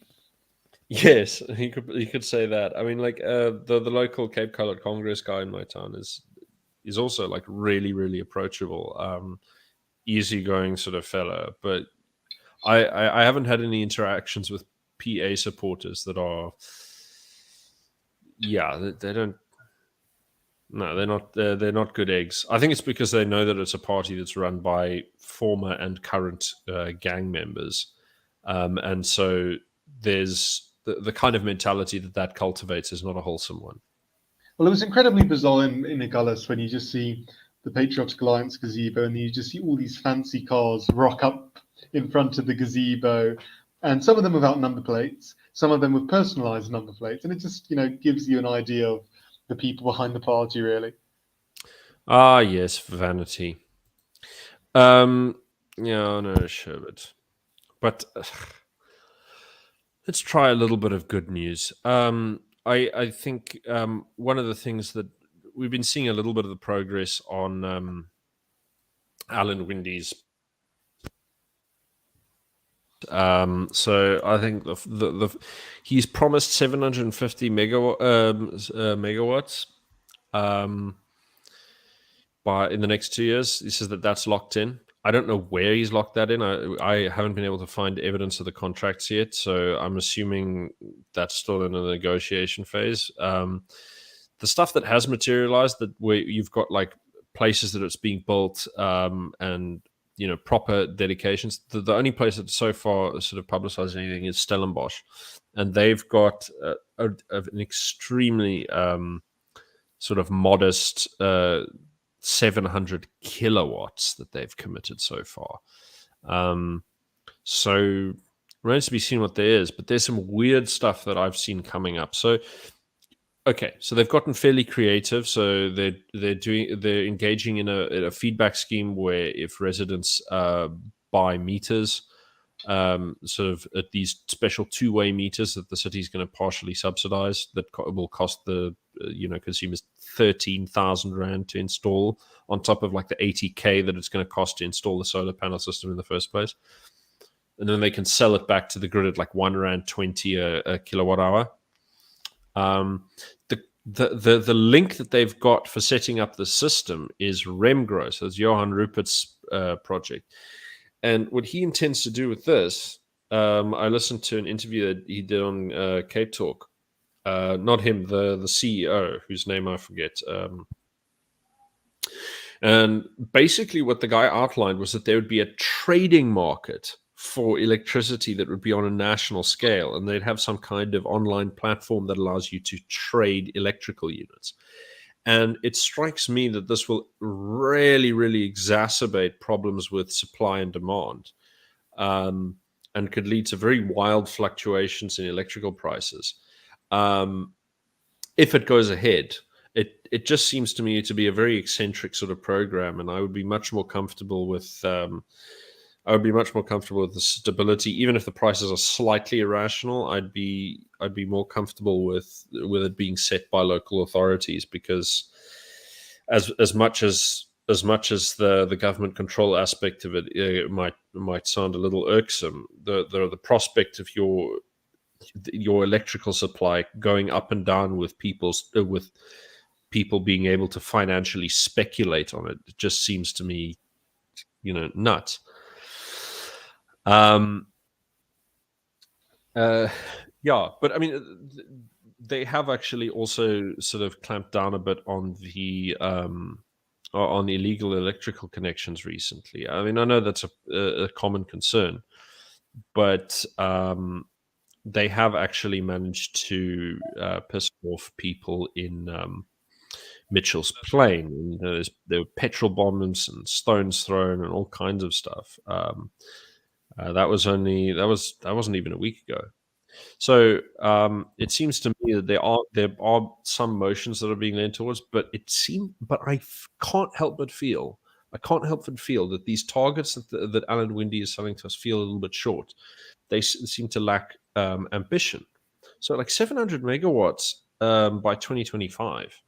Yes, you could say that. I mean, like the local Cape Colored Congress guy in my town is also like really really approachable, easygoing sort of fella. But I haven't had any interactions with PA supporters that are, yeah, they don't. No, they're not good eggs. I think it's because they know that it's a party that's run by former and current gang members, and so there's the kind of mentality that cultivates is not a wholesome one. Well, it was incredibly bizarre in Agulhas when you just see the Patriotic Alliance gazebo and you just see all these fancy cars rock up in front of the gazebo, and some of them without number plates, some of them with personalised number plates, and it just gives you an idea of the people behind the party, really. Ah, yes, vanity. Um, yeah, no, sure, but let's try a little bit of good news. I think one of the things that we've been seeing a little bit of the progress on Alan Windy's. So I think he's promised 750 megawatts by in the next 2 years. He says that's locked in. I don't know where he's locked that in. I haven't been able to find evidence of the contracts yet, so I'm assuming that's still in a negotiation phase. The stuff that has materialized, that where you've got like places that it's being built, and proper dedications. The only place that so far sort of publicized anything is Stellenbosch, and they've got an extremely sort of modest 700 kilowatts that they've committed so far. So remains to be seen what there is, but there's some weird stuff that I've seen coming up. So okay, so they've gotten fairly creative. So they're engaging in a feedback scheme where if residents buy meters, sort of at these special two-way meters that the city is going to partially subsidize, that will cost the consumers 13,000 rand to install, on top of like the 80K that it's going to cost to install the solar panel system in the first place. And then they can sell it back to the grid at like 1 rand 20 a kilowatt hour. The link that they've got for setting up the system is Remgro, so it's Johan Rupert's project. And what he intends to do with this, I listened to an interview that he did on Cape Talk. Not him, the CEO, whose name I forget. And basically what the guy outlined was that there would be a trading market for electricity that would be on a national scale, and they'd have some kind of online platform that allows you to trade electrical units. And it strikes me that this will really, really exacerbate problems with supply and demand, and could lead to very wild fluctuations in electrical prices. If it goes ahead, it just seems to me to be a very eccentric sort of program, and I would be much more comfortable with the stability. Even if the prices are slightly irrational, I'd be more comfortable with it being set by local authorities, because as much as the government control aspect of it might sound a little irksome, the prospect of your electrical supply going up and down with people being able to financially speculate on it just seems to me nuts. Yeah, but I mean, they have actually also sort of clamped down a bit on the on illegal electrical connections recently. I mean, I know that's a common concern, but they have actually managed to piss off people in Mitchell's Plain. And there were petrol bombs and stones thrown and all kinds of stuff. That wasn't even a week ago. So it seems to me that there are some motions that are being led towards, but can't help but feel that these targets that Alan Winde is selling to us feel a little bit short. They seem to lack ambition. So like 700 megawatts by 2025,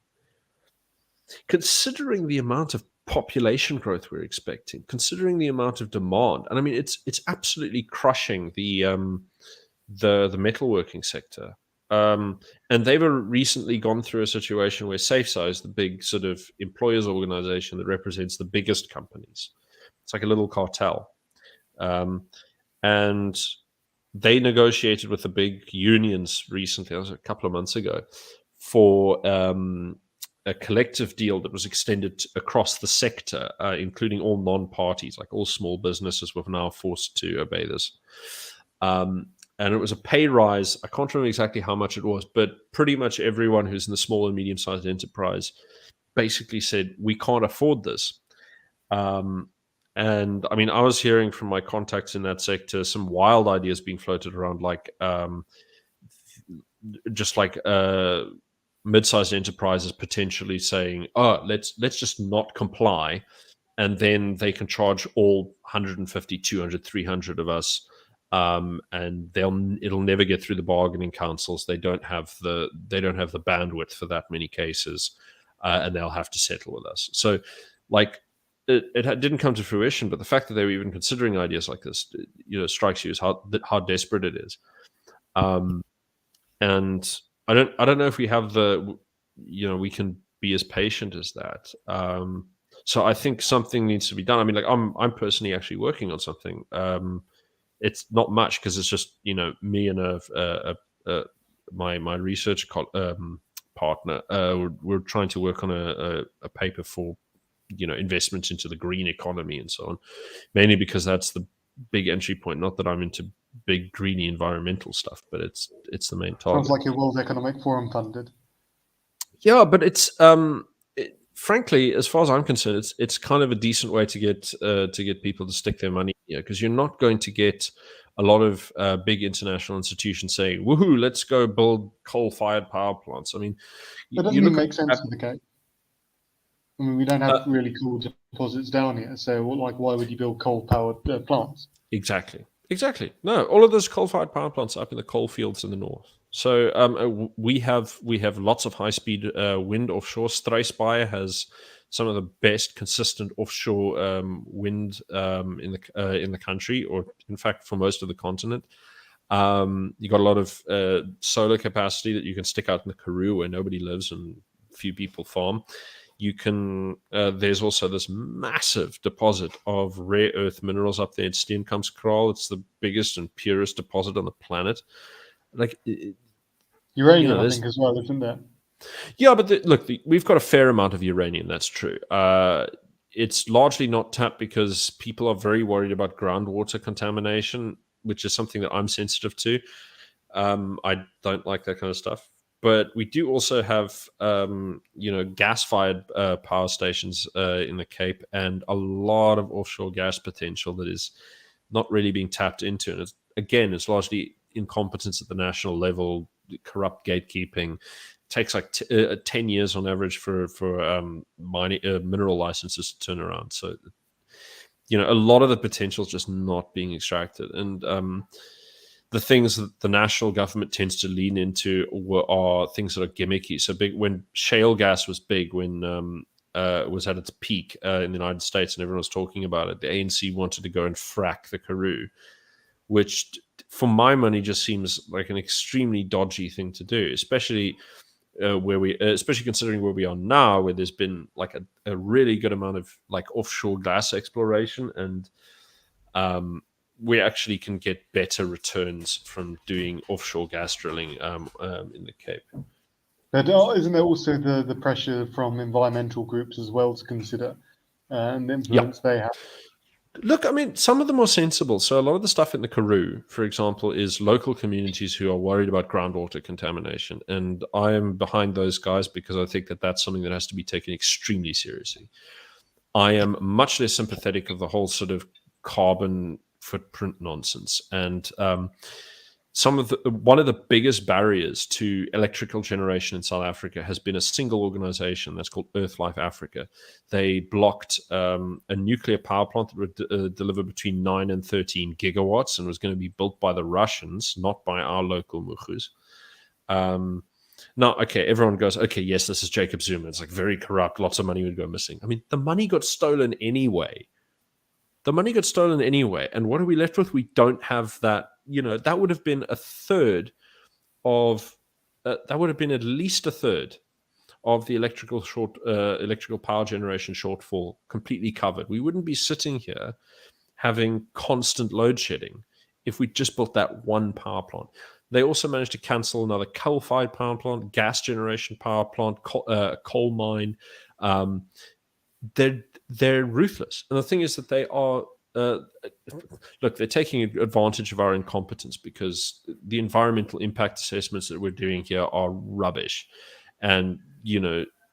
considering the amount of population growth we're expecting, considering the amount of demand, and I mean it's absolutely crushing the metalworking sector. And they've recently gone through a situation where SafeSize, the big sort of employers organization that represents the biggest companies, it's like a little cartel, and they negotiated with the big unions recently. That was a couple of months ago for a collective deal that was extended across the sector, including all non-parties, like all small businesses were now forced to obey this. And it was a pay rise. I can't remember exactly how much it was, but pretty much everyone who's in the small and medium-sized enterprise basically said, we can't afford this. And I mean, I was hearing from my contacts in that sector some wild ideas being floated around, like just like mid-sized enterprises potentially saying, "Oh, let's just not comply," and then they can charge all 150, 200, 300 of us, and it'll never get through the bargaining councils. They don't have the bandwidth for that many cases, and they'll have to settle with us. So, like. It didn't come to fruition, but the fact that they were even considering ideas like this, strikes you as how desperate it is. And I don't know if we have we can be as patient as that. So I think something needs to be done. I mean, like I'm personally actually working on something. It's not much because it's just me and my research partner. We're trying to work on a paper for investment into the green economy and so on, mainly because that's the big entry point. Not that I'm into big greeny environmental stuff, but it's the main target. Sounds like your World Economic Forum funded. Yeah, but it's frankly, as far as I'm concerned, it's kind of a decent way to get people to stick their money here, because you're not going to get a lot of big international institutions saying, "Woohoo, let's go build coal-fired power plants." I mean, That doesn't even make sense for the Cape. I mean, we don't have really coal deposits down here, so why would you build coal-powered plants? Exactly. No, all of those coal-fired power plants are up in the coal fields in the north. So we have lots of high-speed wind offshore. Struisbaai has some of the best consistent offshore wind in the country, or in fact for most of the continent. You got a lot of solar capacity that you can stick out in the Karoo where nobody lives and few people farm. You can. There's also this massive deposit of rare earth minerals up there at Steenkampskraal. It's the biggest and purest deposit on the planet. Like uranium, I think as well, isn't there? Yeah, but we've got a fair amount of uranium. That's true. It's largely not tapped because people are very worried about groundwater contamination, which is something that I'm sensitive to. I don't like that kind of stuff. But we do also have, gas-fired power stations in the Cape, and a lot of offshore gas potential that is not really being tapped into. And it's largely incompetence at the national level, corrupt gatekeeping. It takes like 10 years on average for mining mineral licenses to turn around. So, a lot of the potential is just not being extracted. And the things that the national government tends to lean into are things that are gimmicky. So when shale gas was big, when it was at its peak in the United States and everyone was talking about it, the ANC wanted to go and frack the Karoo, which for my money just seems like an extremely dodgy thing to do, especially especially considering where we are now, where there's been like a really good amount of like offshore gas exploration, and we actually can get better returns from doing offshore gas drilling in the Cape. But isn't there also the pressure from environmental groups as well to consider and the influence they have? Look, I mean, some of them are sensible. So a lot of the stuff in the Karoo, for example, is local communities who are worried about groundwater contamination. And I am behind those guys because I think that that's something that has to be taken extremely seriously. I am much less sympathetic of the whole sort of carbon footprint nonsense. And one of the biggest barriers to electrical generation in South Africa has been a single organization that's called Earthlife Africa. They blocked a nuclear power plant that would deliver between 9 and 13 gigawatts and was going to be built by the Russians, not by our local mukhus. Now, okay, everyone goes, okay, yes, this is Jacob Zuma. It's like very corrupt. Lots of money would go missing. I mean, the money got stolen anyway. And what are we left with? We don't have that. That would have been a third of, that would have been at least a third of the electrical power generation shortfall completely covered. We wouldn't be sitting here having constant load shedding if we just built that one power plant. They also managed to cancel another coal-fired power plant, gas generation power plant, coal mine. They're ruthless, and the thing is that they are. Look, they're taking advantage of our incompetence because the environmental impact assessments that we're doing here are rubbish, and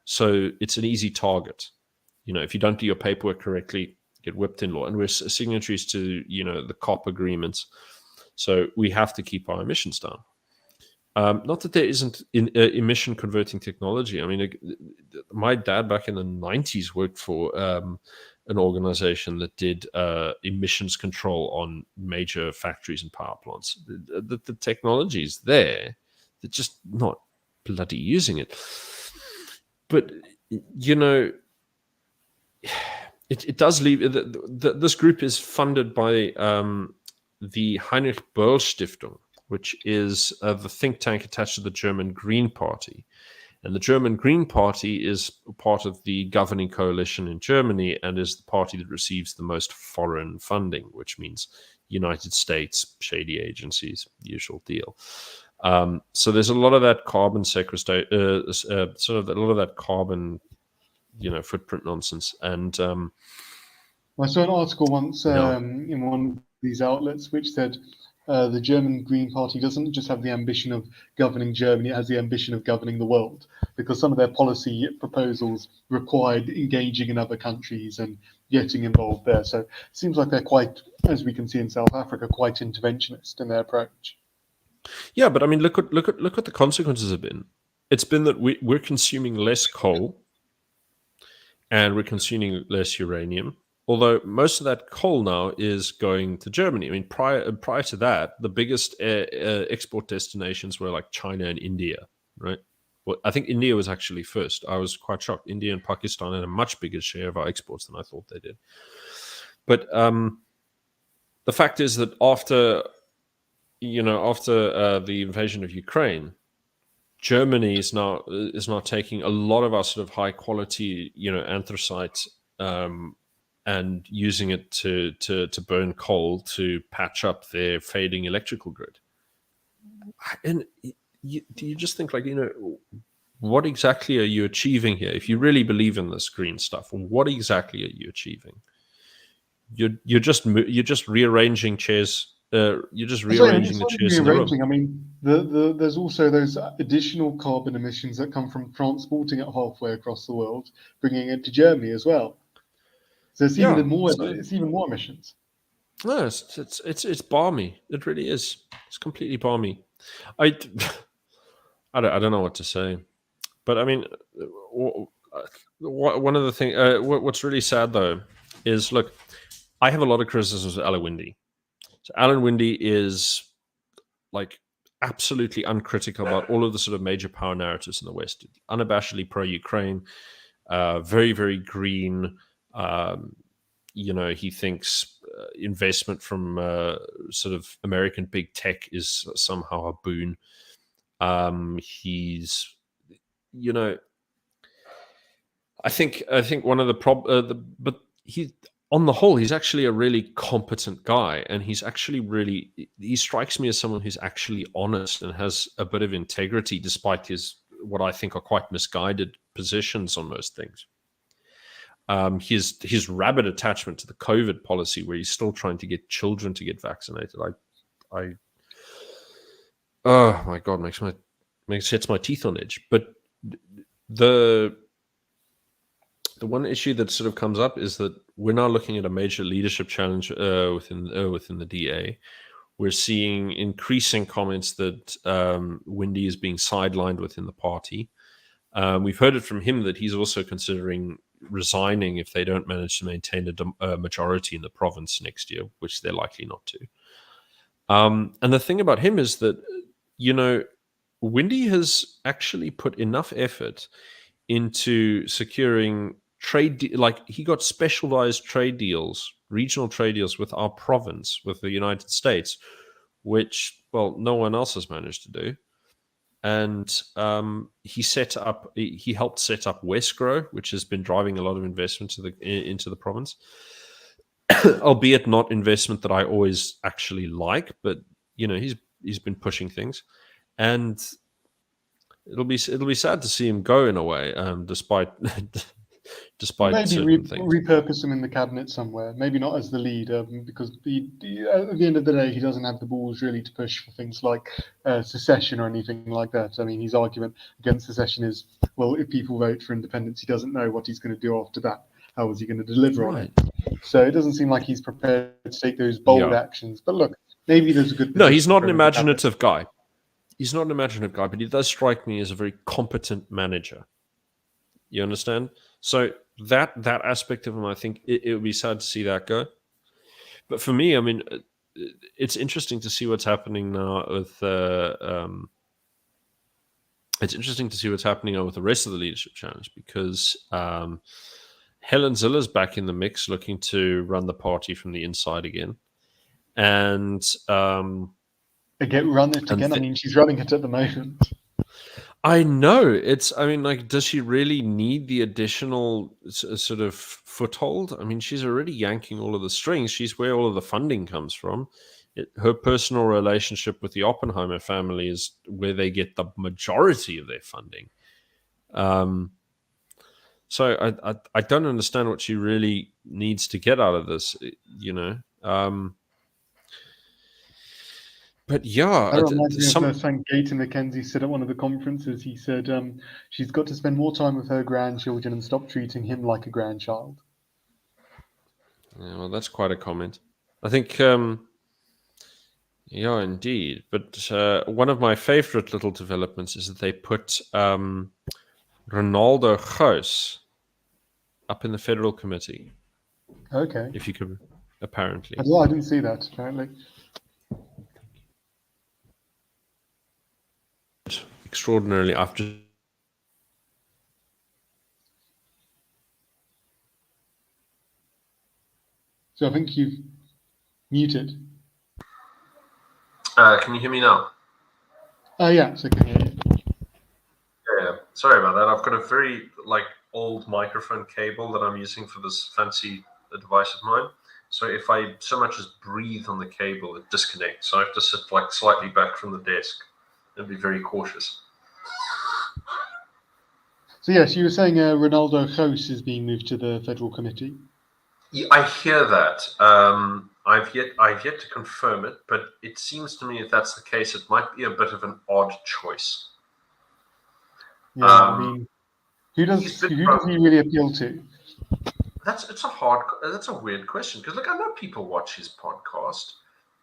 so it's an easy target. If you don't do your paperwork correctly, get whipped in law, and we're signatories to the COP agreements, so we have to keep our emissions down. Not that there isn't emission converting technology. I mean, my dad back in the 90s worked for an organization that did emissions control on major factories and power plants. The technology is there. They're just not bloody using it. But, it does leave... This group is funded by the Heinrich Böll Stiftung, which is the think tank attached to the German Green Party. And the German Green Party is part of the governing coalition in Germany and is the party that receives the most foreign funding, which means United States, shady agencies, usual deal. So there's a lot of that carbon sequestration, sort of a lot of that carbon, footprint nonsense. And I saw an article once in one of these outlets which said the German Green Party doesn't just have the ambition of governing Germany, it has the ambition of governing the world, because some of their policy proposals required engaging in other countries and getting involved there. So it seems like they're quite, as we can see in South Africa, quite interventionist in their approach. Yeah, but I mean, look what the consequences have been. It's been that we're consuming less coal and we're consuming less uranium. Although most of that coal now is going to Germany. I mean, prior to that, the biggest export destinations were like China and India, right? Well, I think India was actually first. I was quite shocked. India and Pakistan had a much bigger share of our exports than I thought they did. But the fact is that after the invasion of Ukraine, Germany is now taking a lot of our sort of high quality, anthracite. And using it to burn coal to patch up their fading electrical grid. And do you just think, like, what exactly are you achieving here? If you really believe in this green stuff, what exactly are you achieving? You're just rearranging chairs. You're just rearranging the chairs in the room. I mean, there's also those additional carbon emissions that come from transporting it halfway across the world, bringing it to Germany as well. So it's even more. It's even more emissions. No, it's balmy. It really is. It's completely balmy. I don't know what to say, but I mean, one of the things. What's really sad though is, look, I have a lot of criticisms of Alan Winde. So Alan Winde is like absolutely uncritical about all of the sort of major power narratives in the West. Unabashedly pro-Ukraine, very, very green. He thinks investment from sort of American big tech is somehow a boon. He's, I think one of the but he, on the whole, he's actually a really competent guy, and he strikes me as someone who's actually honest and has a bit of integrity, despite his what I think are quite misguided positions on most things. His rabid attachment to the COVID policy, where he's still trying to get children to get vaccinated. Oh my God, sets my teeth on edge. But the one issue that sort of comes up is that we're now looking at a major leadership challenge within the DA, We're seeing increasing comments that Windy is being sidelined within the party. We've heard it from him that he's also considering resigning if they don't manage to maintain a majority in the province next year, which they're likely not to. And the thing about him is that, Windy has actually put enough effort into securing like he got specialized trade deals, regional trade deals with our province, with the United States, which, well, no one else has managed to do. And he helped set up Westgrow, which has been driving a lot of investment into the province, albeit not investment that I always actually like, but he's been pushing things, and it'll be sad to see him go in a way, despite Well, despite maybe certain things. repurpose him in the cabinet somewhere. Maybe not as the leader, because at the end of the day, he doesn't have the balls really to push for things like secession or anything like that. I mean, his argument against secession is, well, if people vote for independence, he doesn't know what he's going to do after that. How is he going to deliver on it? So it doesn't seem like he's prepared to take those bold Yeah. actions. But look, maybe there's a good No, he's position not for an him in the cabinet. imaginative guy. He's not an imaginative guy, but he does strike me as a very competent manager. You understand? So that aspect of him, I think it would be sad to see that go. But for me, I mean, it's interesting to see what's happening now with. It's interesting to see what's happening now with the rest of the leadership challenge, because Helen Zilla's back in the mix, looking to run the party from the inside again, and run it again. I mean, she's running it at the moment. I know it's. I mean, like, does she really need the additional sort of foothold? I mean, she's already yanking all of the strings. She's where all of the funding comes from. Her personal relationship with the Oppenheimer family is where they get the majority of their funding. So I don't understand what she really needs to get out of this. But yeah, that reminds me of St. Gator Mackenzie said at one of the conferences. He said she's got to spend more time with her grandchildren and stop treating him like a grandchild. Yeah, well, that's quite a comment. I think, yeah, indeed. But one of my favorite little developments is that they put Ronaldo Gous up in the federal committee. Okay. If you could, apparently. I didn't see that, apparently. Extraordinarily, after. So I think you've muted. Can you hear me now? Yeah, so I can hear you. Yeah, sorry about that. I've got a very old microphone cable that I'm using for this fancy device of mine. So if I so much as breathe on the cable, it disconnects. So I have to sit slightly back from the desk and be very cautious. So yes, you were saying Ronaldo Gous is being moved to the federal committee. Yeah, I hear that. I've yet to confirm it, but it seems to me if that's the case, it might be a bit of an odd choice. Yeah, I mean, who does he really appeal to? That's a weird question, because I know people watch his podcast,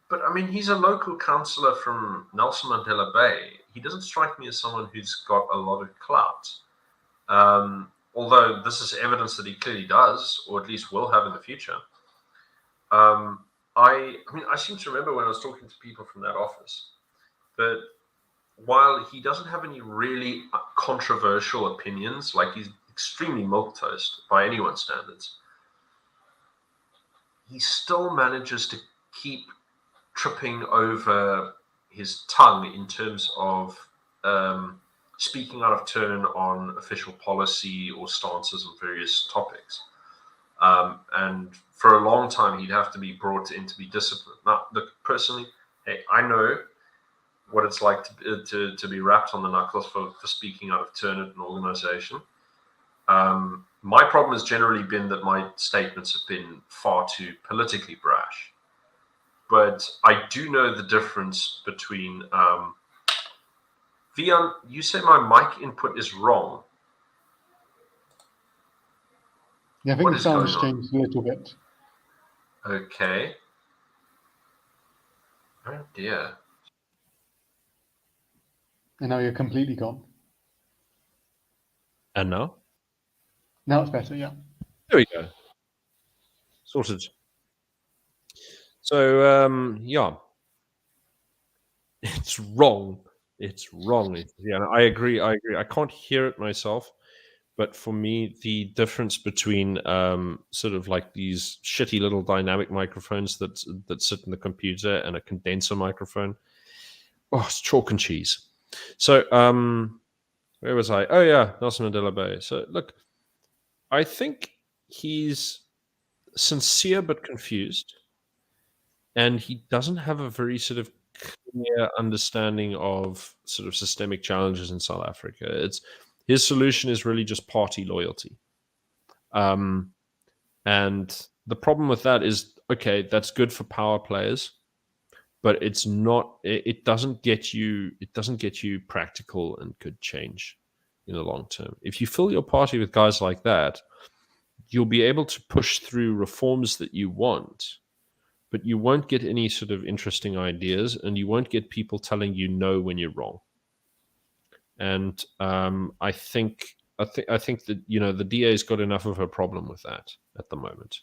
but I mean, he's a local councillor from Nelson Mandela Bay. He doesn't strike me as someone who's got a lot of clout. Although this is evidence that he clearly does, or at least will have in the future. I seem to remember when I was talking to people from that office that while he doesn't have any really controversial opinions, he's extremely milquetoast by anyone's standards, he still manages to keep tripping over his tongue in terms of speaking out of turn on official policy or stances on various topics. And for a long time, he'd have to be brought in to be disciplined. Now, look, personally, hey, I know what it's like to be rapped on the knuckles for speaking out of turn at an organization. My problem has generally been that my statements have been far too politically brash. But I do know the difference between... Vian, you say my mic input is wrong. Yeah, I think the sound's changed a little bit. Okay. Oh dear. And now you're completely gone. And now? Now it's better, yeah. There we go. Sorted. So yeah, it's wrong. It's wrong. Yeah, I agree. I agree. I can't hear it myself, but for me, the difference between sort of like these shitty little dynamic microphones that sit in the computer and a condenser microphone, oh, it's chalk and cheese. So where was I? Oh yeah, Nelson Mandela Bay. So look, I think he's sincere but confused, and he doesn't have a very sort of clear understanding of sort of systemic challenges in South Africa. It's his solution is really just party loyalty. Um, and the problem with that is, okay, that's good for power players, but it's not. It doesn't get you. It doesn't get you practical and good change in the long term. If you fill your party with guys like that, you'll be able to push through reforms that you want, but you won't get any sort of interesting ideas, and you won't get people telling you no when you're wrong. And I think that the DA's got enough of a problem with that at the moment.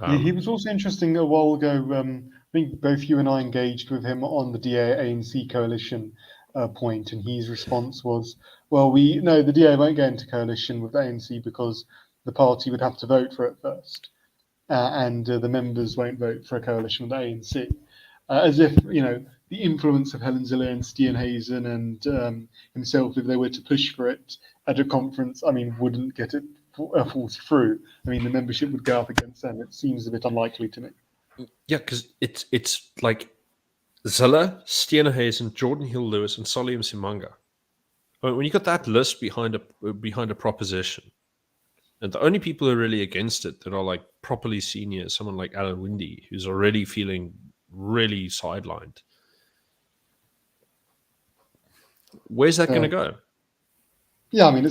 Yeah, he was also interesting a while ago. I think both you and I engaged with him on the DA-ANC coalition point, and his response was, "Well, we no, the DA won't go into coalition with ANC because the party would have to vote for it first, and the members won't vote for a coalition with the ANC." As if the influence of Helen Zille and Steenhuisen and himself, if they were to push for it at a conference, I mean, wouldn't get it forced through. I mean, the membership would go up against them. It seems a bit unlikely to me. Yeah, because it's like Zille, Steenhuisen, Jordan Hill Lewis, and Solium Simanga. When you got that list behind a proposition, and the only people who are really against it that are like properly senior, someone like Alan Windy, who's already feeling really sidelined. Where's that going to go? Yeah, I mean,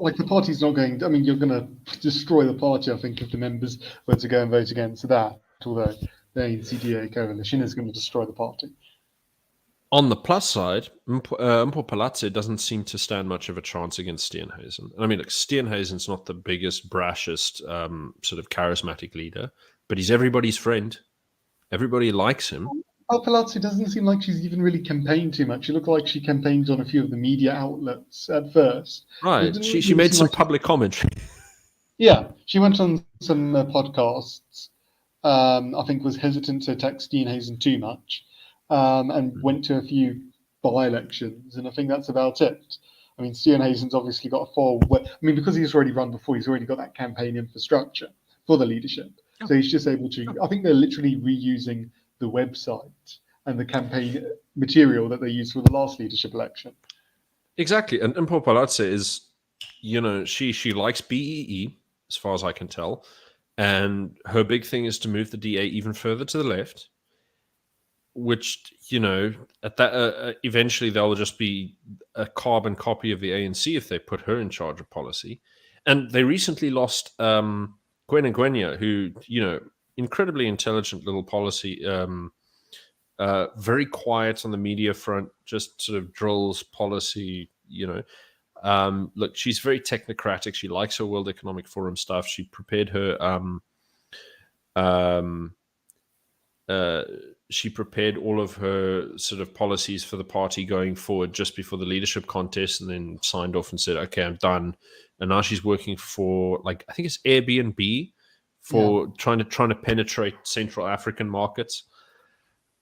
like the party's not going. I mean, you're going to destroy the party. I think if the members were to go and vote against that, although the ANC-DA coalition is going to destroy the party. On the plus side, Mpo Palazzo doesn't seem to stand much of a chance against Steenhuisen. I mean, look, Steenhuisen's not the biggest, brashest, sort of charismatic leader, but he's everybody's friend. Everybody likes him. Palazzo doesn't seem like she's even really campaigned too much. She looked like she campaigned on a few of the media outlets at first. Right. She made some public commentary. Yeah, she went on some podcasts. I think was hesitant to attack Steenhuisen too much, and went to a few by-elections, and I think that's about it. I mean, Steenhuisen's obviously got a full. I mean, because he's already run before, he's already got that campaign infrastructure for the leadership. Oh. So he's just able to. I think they're literally reusing the website and the campaign material that they used for the last leadership election. Exactly, and Mpo Palazzo is, she likes BEE as far as I can tell, and her big thing is to move the DA even further to the left. Which at that eventually they'll just be a carbon copy of the ANC if they put her in charge of policy. And they recently lost Gwena Gwenya, who incredibly intelligent little policy, very quiet on the media front, just sort of drills policy. Look, she's very technocratic. She likes her World Economic Forum stuff. She prepared her. She prepared all of her sort of policies for the party going forward just before the leadership contest, and then signed off and said, "Okay, I'm done." And now she's working for, like, I think it's Airbnb for trying to penetrate Central African markets.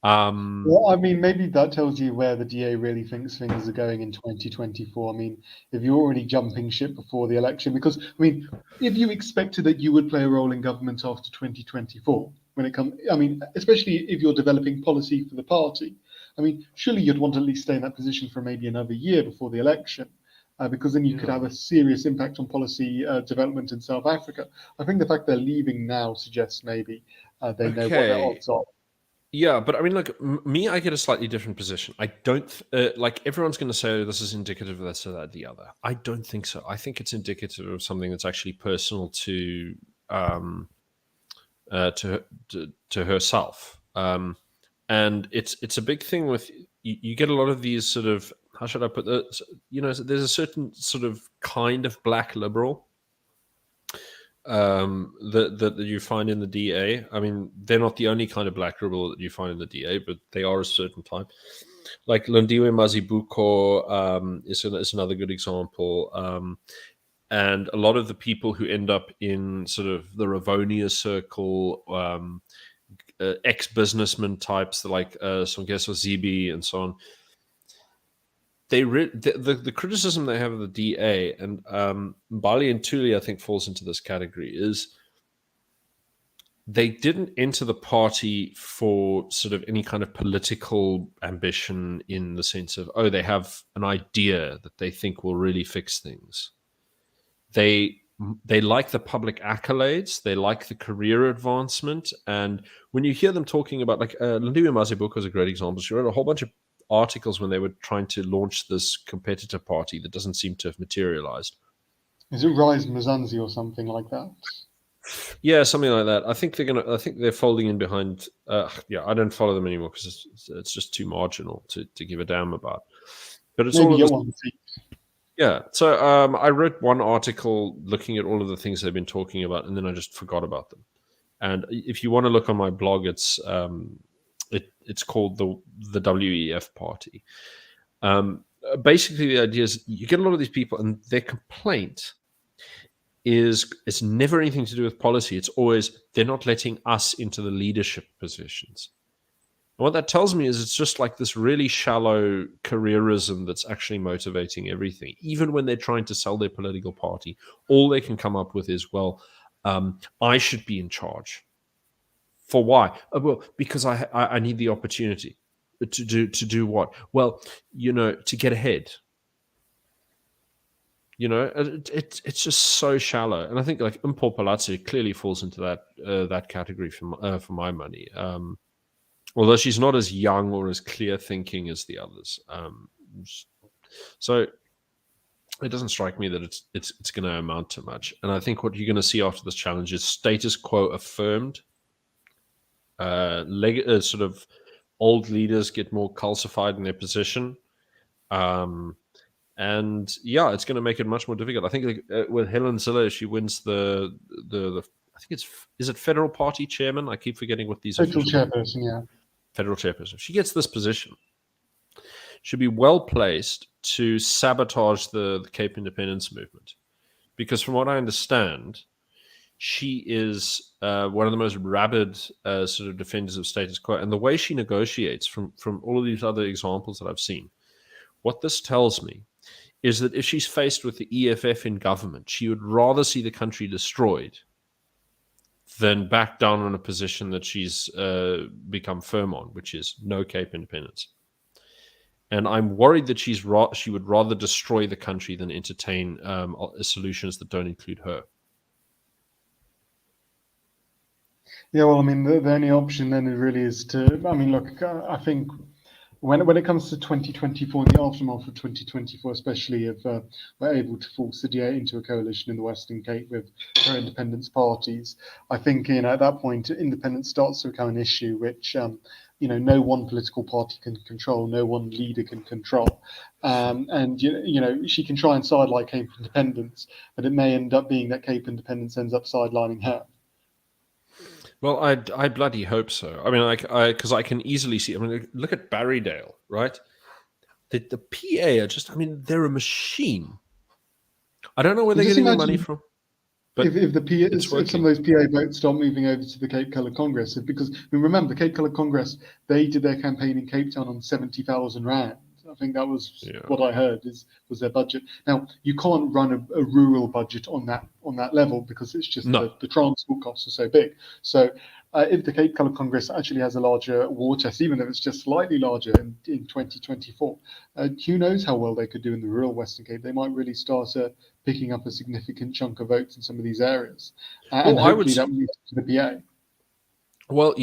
Well, I mean, maybe that tells you where the DA really thinks things are going in 2024. I mean, if you're already jumping ship before the election, because, I mean, if you expected that you would play a role in government after 2024, when it comes, I mean, especially if you're developing policy for the party, I mean, surely you'd want to at least stay in that position for maybe another year before the election. Because then you could have a serious impact on policy development in South Africa. I think the fact they're leaving now suggests maybe they know what their odds are. Yeah, but I mean, look, me, I get a slightly different position. I don't like everyone's going to say, oh, this is indicative of this or that, the other. I don't think so. I think it's indicative of something that's actually personal to herself. and it's a big thing with you get a lot of these sort of, how should I put this? There's a certain sort of kind of black liberal that you find in the DA. I mean, they're not the only kind of black liberal that you find in the DA, but they are a certain type. Like Londiwe Mazibuko is another good example. And a lot of the people who end up in sort of the Ravonia circle, ex-businessman types like Songeso Zibi and so on, the criticism they have of the DA, and Mbali and Tuli, I think, falls into this category, is they didn't enter the party for sort of any kind of political ambition in the sense of, oh, they have an idea that they think will really fix things. They like the public accolades, they like the career advancement, and when you hear them talking about, like, Lindiwe Mazibuko is a great example. She wrote a whole bunch of articles when they were trying to launch this competitor party that doesn't seem to have materialized. Is it Rise Mzansi or something like that? Yeah, something like that. I think they're folding in behind. Yeah, I don't follow them anymore because it's just too marginal to give a damn about. But it's Maybe all of get this. one seat. Yeah. So I wrote one article looking at all of the things they've been talking about, and then I just forgot about them. And if you want to look on my blog, it's called the WEF Party. Basically, the idea is you get a lot of these people, and their complaint is it's never anything to do with policy. It's always they're not letting us into the leadership positions. And what that tells me is it's just like this really shallow careerism that's actually motivating everything. Even when they're trying to sell their political party, all they can come up with is, well, I should be in charge. For why? Well, because I need the opportunity to do what? Well, to get ahead. It's just so shallow, and I think like Impor Palazzo clearly falls into that category for my money. Although she's not as young or as clear thinking as the others, so it doesn't strike me that it's going to amount to much. And I think what you're going to see after this challenge is status quo affirmed. Sort of old leaders get more calcified in their position. And yeah, it's going to make it much more difficult. I think with Helen Zille, if she wins the I think is it federal party chairman? I keep forgetting what these Federal chairperson, yeah. Federal chairperson. If she gets this position, she'll be well placed to sabotage the Cape Independence movement, because from what I understand, she is one of the most rabid sort of defenders of status quo, and the way she negotiates from all of these other examples that I've seen, what this tells me is that if she's faced with the EFF in government, she would rather see the country destroyed than back down on a position that she's become firm on, which is no Cape independence. And I'm worried that she would rather destroy the country than entertain solutions that don't include her. Yeah, well, I mean, the only option then really is to, I mean, look, I think when it comes to 2024, the aftermath of 2024, especially if we're able to force the DA into a coalition in the Western Cape with pro-independence parties, I think at that point, independence starts to become an issue which no one political party can control, no one leader can control, and she can try and sideline Cape independence, but it may end up being that Cape independence ends up sidelining her. Well, I bloody hope so. I mean, because I can easily see. I mean, look at Barrydale, right? The PA are just. I mean, they're a machine. I don't know where they're getting the money from. But if some of those PA votes start moving over to the Cape Colour Congress, because remember, the Cape Colour Congress, they did their campaign in Cape Town on 70,000 rand. I think that was what I heard was their budget. Now you can't run a rural budget on that level because it's just the transport costs are so big. So if the Cape Colour Congress actually has a larger war chest, even if it's just slightly larger in 2024, who knows how well they could do in the rural Western Cape? They might really start picking up a significant chunk of votes in some of these areas, and hopefully that will lead to the PA. Well,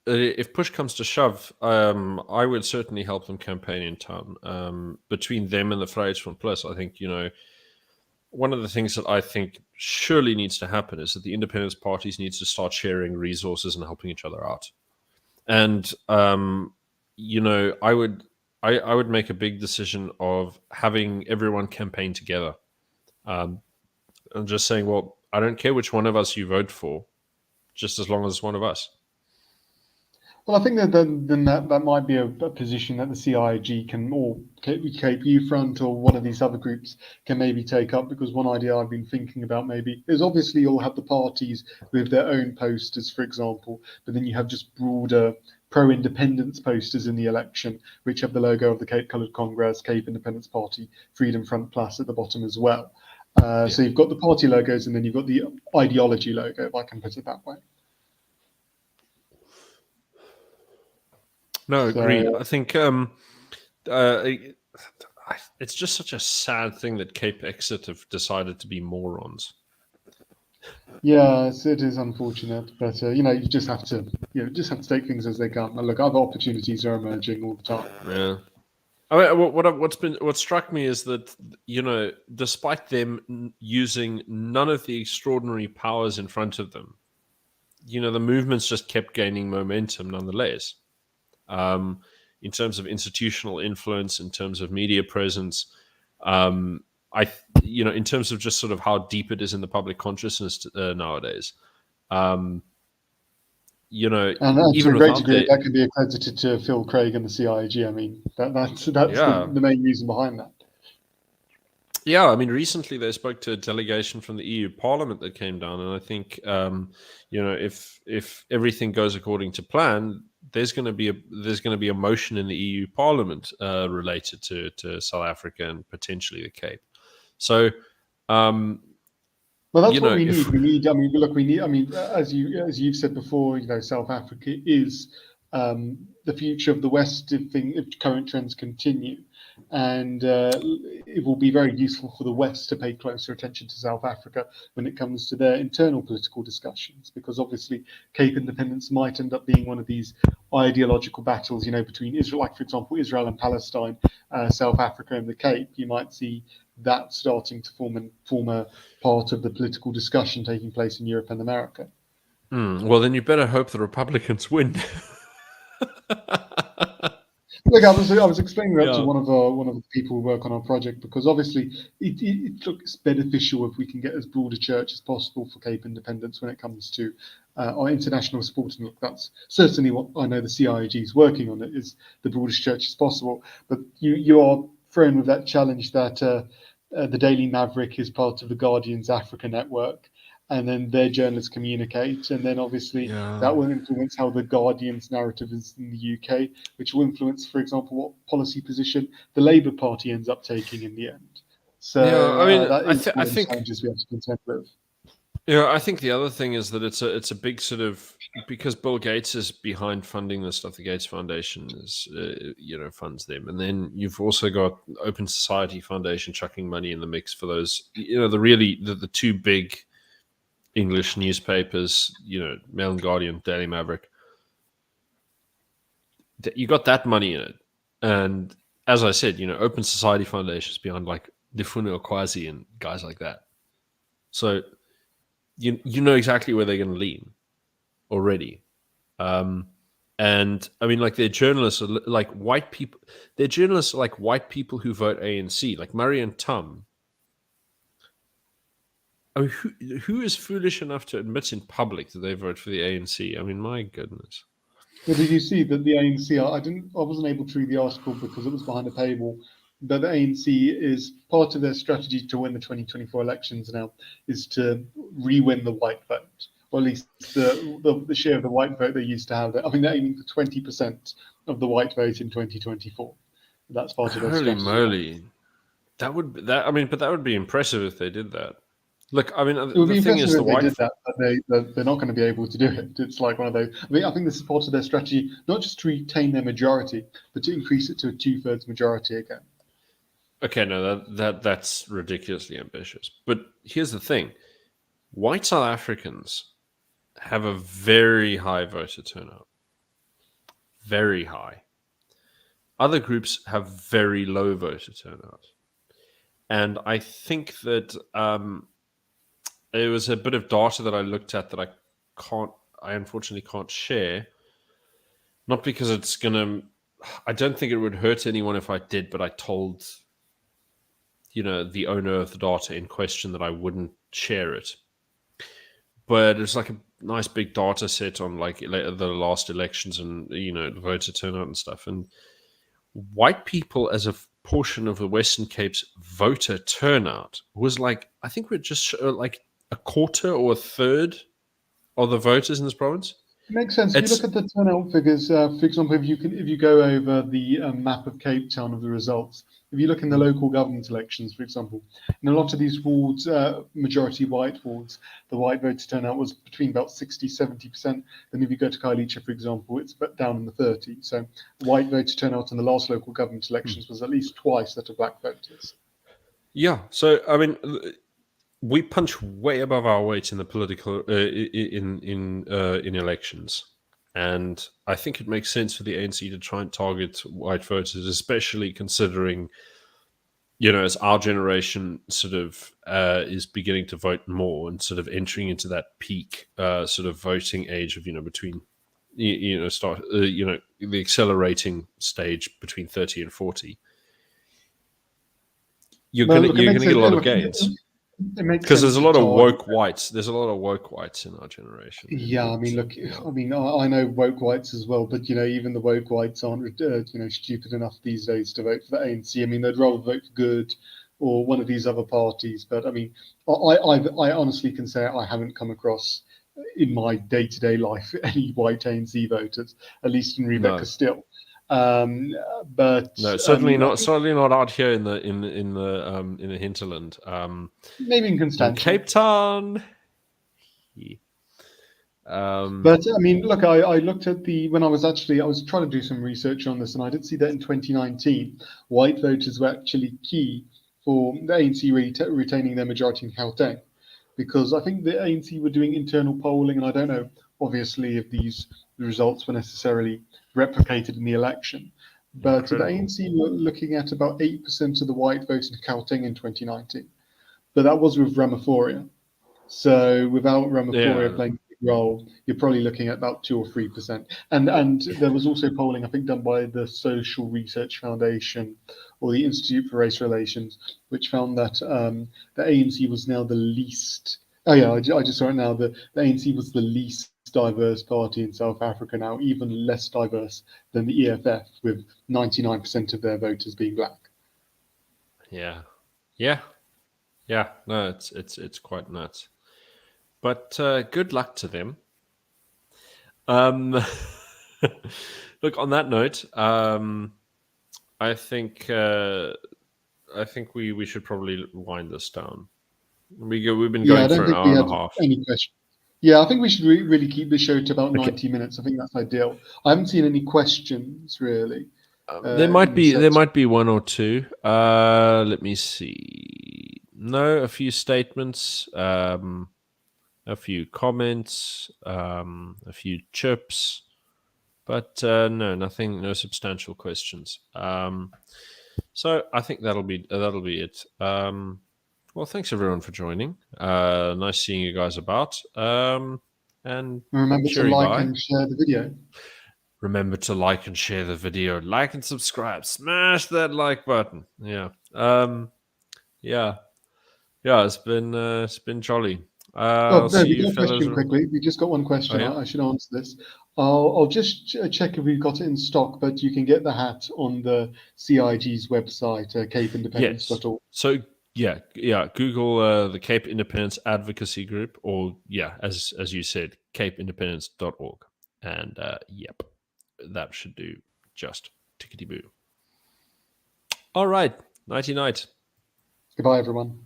if push comes to shove, I would certainly help them campaign in town. Between them and the Vryheidsfront Plus, I think, one of the things that I think surely needs to happen is that the independence parties needs to start sharing resources and helping each other out. And I would make a big decision of having everyone campaign together, and just saying, well, I don't care which one of us you vote for, just as long as it's one of us. Well, I think that then that might be a position that the CIG can, or KPU Front or one of these other groups can maybe take up. Because one idea I've been thinking about maybe is, obviously you'll have the parties with their own posters, for example, but then you have just broader pro-independence posters in the election, which have the logo of the Cape Coloured Congress, Cape Independence Party, Freedom Front Plus at the bottom as well. Yeah. So you've got the party logos, and then you've got the ideology logo, if I can put it that way. No, agreed. So I think it's just such a sad thing that Cape Exit have decided to be morons. yeah, it is unfortunate, but you just have to, take things as they come. And look, other opportunities are emerging all the time. Yeah. I mean, what struck me is that, despite them using none of the extraordinary powers in front of them, the movements just kept gaining momentum nonetheless. In terms of institutional influence, in terms of media presence, in terms of just sort of how deep it is in the public consciousness nowadays. And to Even a great without degree, the that can be accredited to Phil Craig and the CIG. I mean, that's yeah. the main reason behind that. Yeah, I mean, recently they spoke to a delegation from the EU Parliament that came down, and I think, if everything goes according to plan, there's going to be a motion in the EU Parliament related to South Africa and potentially the Cape. So, Well, that's what we if need. We need. I mean, look, we need. I mean, as you've said before, South Africa is the future of the West if current trends continue, and it will be very useful for the West to pay closer attention to South Africa when it comes to their internal political discussions, because obviously Cape independence might end up being one of these ideological battles, between Israel, like for example Israel and Palestine, South Africa and the Cape. You might see that starting to form a part of the political discussion taking place in Europe and America. well, then you better hope the Republicans win. Look, I was explaining that to Yeah. one of the people who work on our project, because obviously it looks beneficial if we can get as broad a church as possible for Cape independence when it comes to our international support. And look, that's certainly what I know the CIG is working on. It is the broadest church as possible. But you are thrown with that challenge that the Daily Maverick is part of the Guardian's Africa network, and then their journalists communicate, and then obviously Yeah. that will influence how the Guardian's narrative is in the UK, which will influence, for example, what policy position the Labour Party ends up taking in the end. Yeah, So I mean, that is I one of the think challenges we have to contend with. I think the other thing is that it's a big sort of, because Bill Gates is behind funding this stuff. The Gates Foundation is funds them, and then you've also got Open Society Foundation chucking money in the mix for those. The two big English newspapers, Mail and Guardian, Daily Maverick. You got that money in it, and as I said, Open Society Foundation is behind like Defune Okwazi and guys like that. So you know exactly where they're going to lean already. And I mean, like, they're journalists are like white people. They're journalists are like white people who vote ANC, like Murray and Tom. I mean, who is foolish enough to admit in public that they vote for the ANC? I mean, my goodness. But did you see that the ANC? I wasn't able to read the article because it was behind a paywall. But the ANC is part of their strategy to win the 2024 elections now is to re-win the white vote, or at least the share of the white vote they used to have. I think they're aiming for 20% of the white vote in 2024. That's part of their Holy strategy now. moly, I mean, but that would be impressive if they did that. Look, I mean, It would the be thing impressive is, the if they white. did that, but they're not going to be able to do it. It's like one of those. I mean, I think this is part of their strategy, not just to retain their majority, but to increase it to a two-thirds majority again. Okay, no, that's ridiculously ambitious. But here's the thing: white South Africans have a very high voter turnout, very high. Other groups have very low voter turnout, and I think that it was a bit of data that I looked at that I unfortunately can't share. Not because it's gonna. I don't think it would hurt anyone if I did, but I told the owner of the data in question that I wouldn't share it. But it's like a nice big data set on like the last elections and voter turnout and stuff. And white people as a portion of the Western Cape's voter turnout was like, I think we're just like a quarter or a third of the voters in this province. Makes sense. If you look It's at the turnout figures, for example, if you go over the map of Cape Town of the results, if you look in the local government elections, for example, in a lot of these wards, majority white wards, the white voter turnout was between about 60, 70%. Then if you go to Kailicha, for example, it's down in the 30s. So white voter turnout in the last local government elections was at least twice that of black voters. yeah. So I mean, we punch way above our weight in the political in elections, and I think it makes sense for the ANC to try and target white voters, especially considering as our generation sort of is beginning to vote more and sort of entering into that peak sort of voting age of between start the accelerating stage between 30 and 40. You're Well, gonna look, it you're makes gonna get sense. a lot of Look, gains. it makes Because sense there's a to lot of target. woke whites. There's a lot of woke whites in our generation. Yeah, I mean, look, Yeah. I mean, I know woke whites as well, but even the woke whites aren't, stupid enough these days to vote for the ANC. I mean, they'd rather vote for Good or one of these other parties. But I mean, I honestly can say I haven't come across in my day-to-day life any white ANC voters, at least in Rebecca No, still. Um, but no, I certainly mean, I not. think Certainly not out here in the hinterland. maybe in In Constantia. Cape Town. Yeah. But I mean, look, I looked at when I was trying to do some research on this, and I did see that in 2019, white voters were actually key for the ANC retaining their majority in Gauteng, because I think the ANC were doing internal polling, and I don't know, obviously, if these results were necessarily replicated in the election, but the Incredible. ANC were looking at about 8% of the white vote in Gauteng in 2019, but that was with Ramaphosa. So without Ramaphosa Yeah. playing a big role, you're probably looking at about 2 or 3%. And there was also polling, I think, done by the Social Research Foundation or the Institute for Race Relations, which found that the ANC was now the least. Oh yeah, I just saw it now. The ANC was the least diverse party in South Africa now, even less diverse than the EFF, with 99% of their voters being black. Yeah. Yeah. Yeah. No, it's quite nuts. But good luck to them. Um, look, on that note, I think we should probably wind this down. We've been Yeah, I going don't for an think we hour and a had half. any questions. Yeah, I think we should really keep the show to about Okay. 90 minutes. I think that's ideal. I haven't seen any questions really There in might the be sense. one or two. Let me see. No, a few statements, a few comments, a few chips, but no, nothing, no substantial questions. So I think that'll be it. Well, thanks everyone for joining. Nice seeing you guys about. And Remember to cheery like bye. and share the video. Remember to like and share the video. Like and subscribe. Smash that like button. Yeah. Yeah. Yeah. It's been jolly. Oh I'll no, see we you got a fellas. question quickly. We just got one Oh question. yeah. I should answer this. I'll just check if we've got it in stock, but you can get the hat on the CIG's website, Yes. capeindependence.org. So yeah. Google the Cape Independence Advocacy Group, or yeah, as you said, capeindependence.org, and yep, that should do just tickety boo. All right, nighty night. Goodbye, everyone.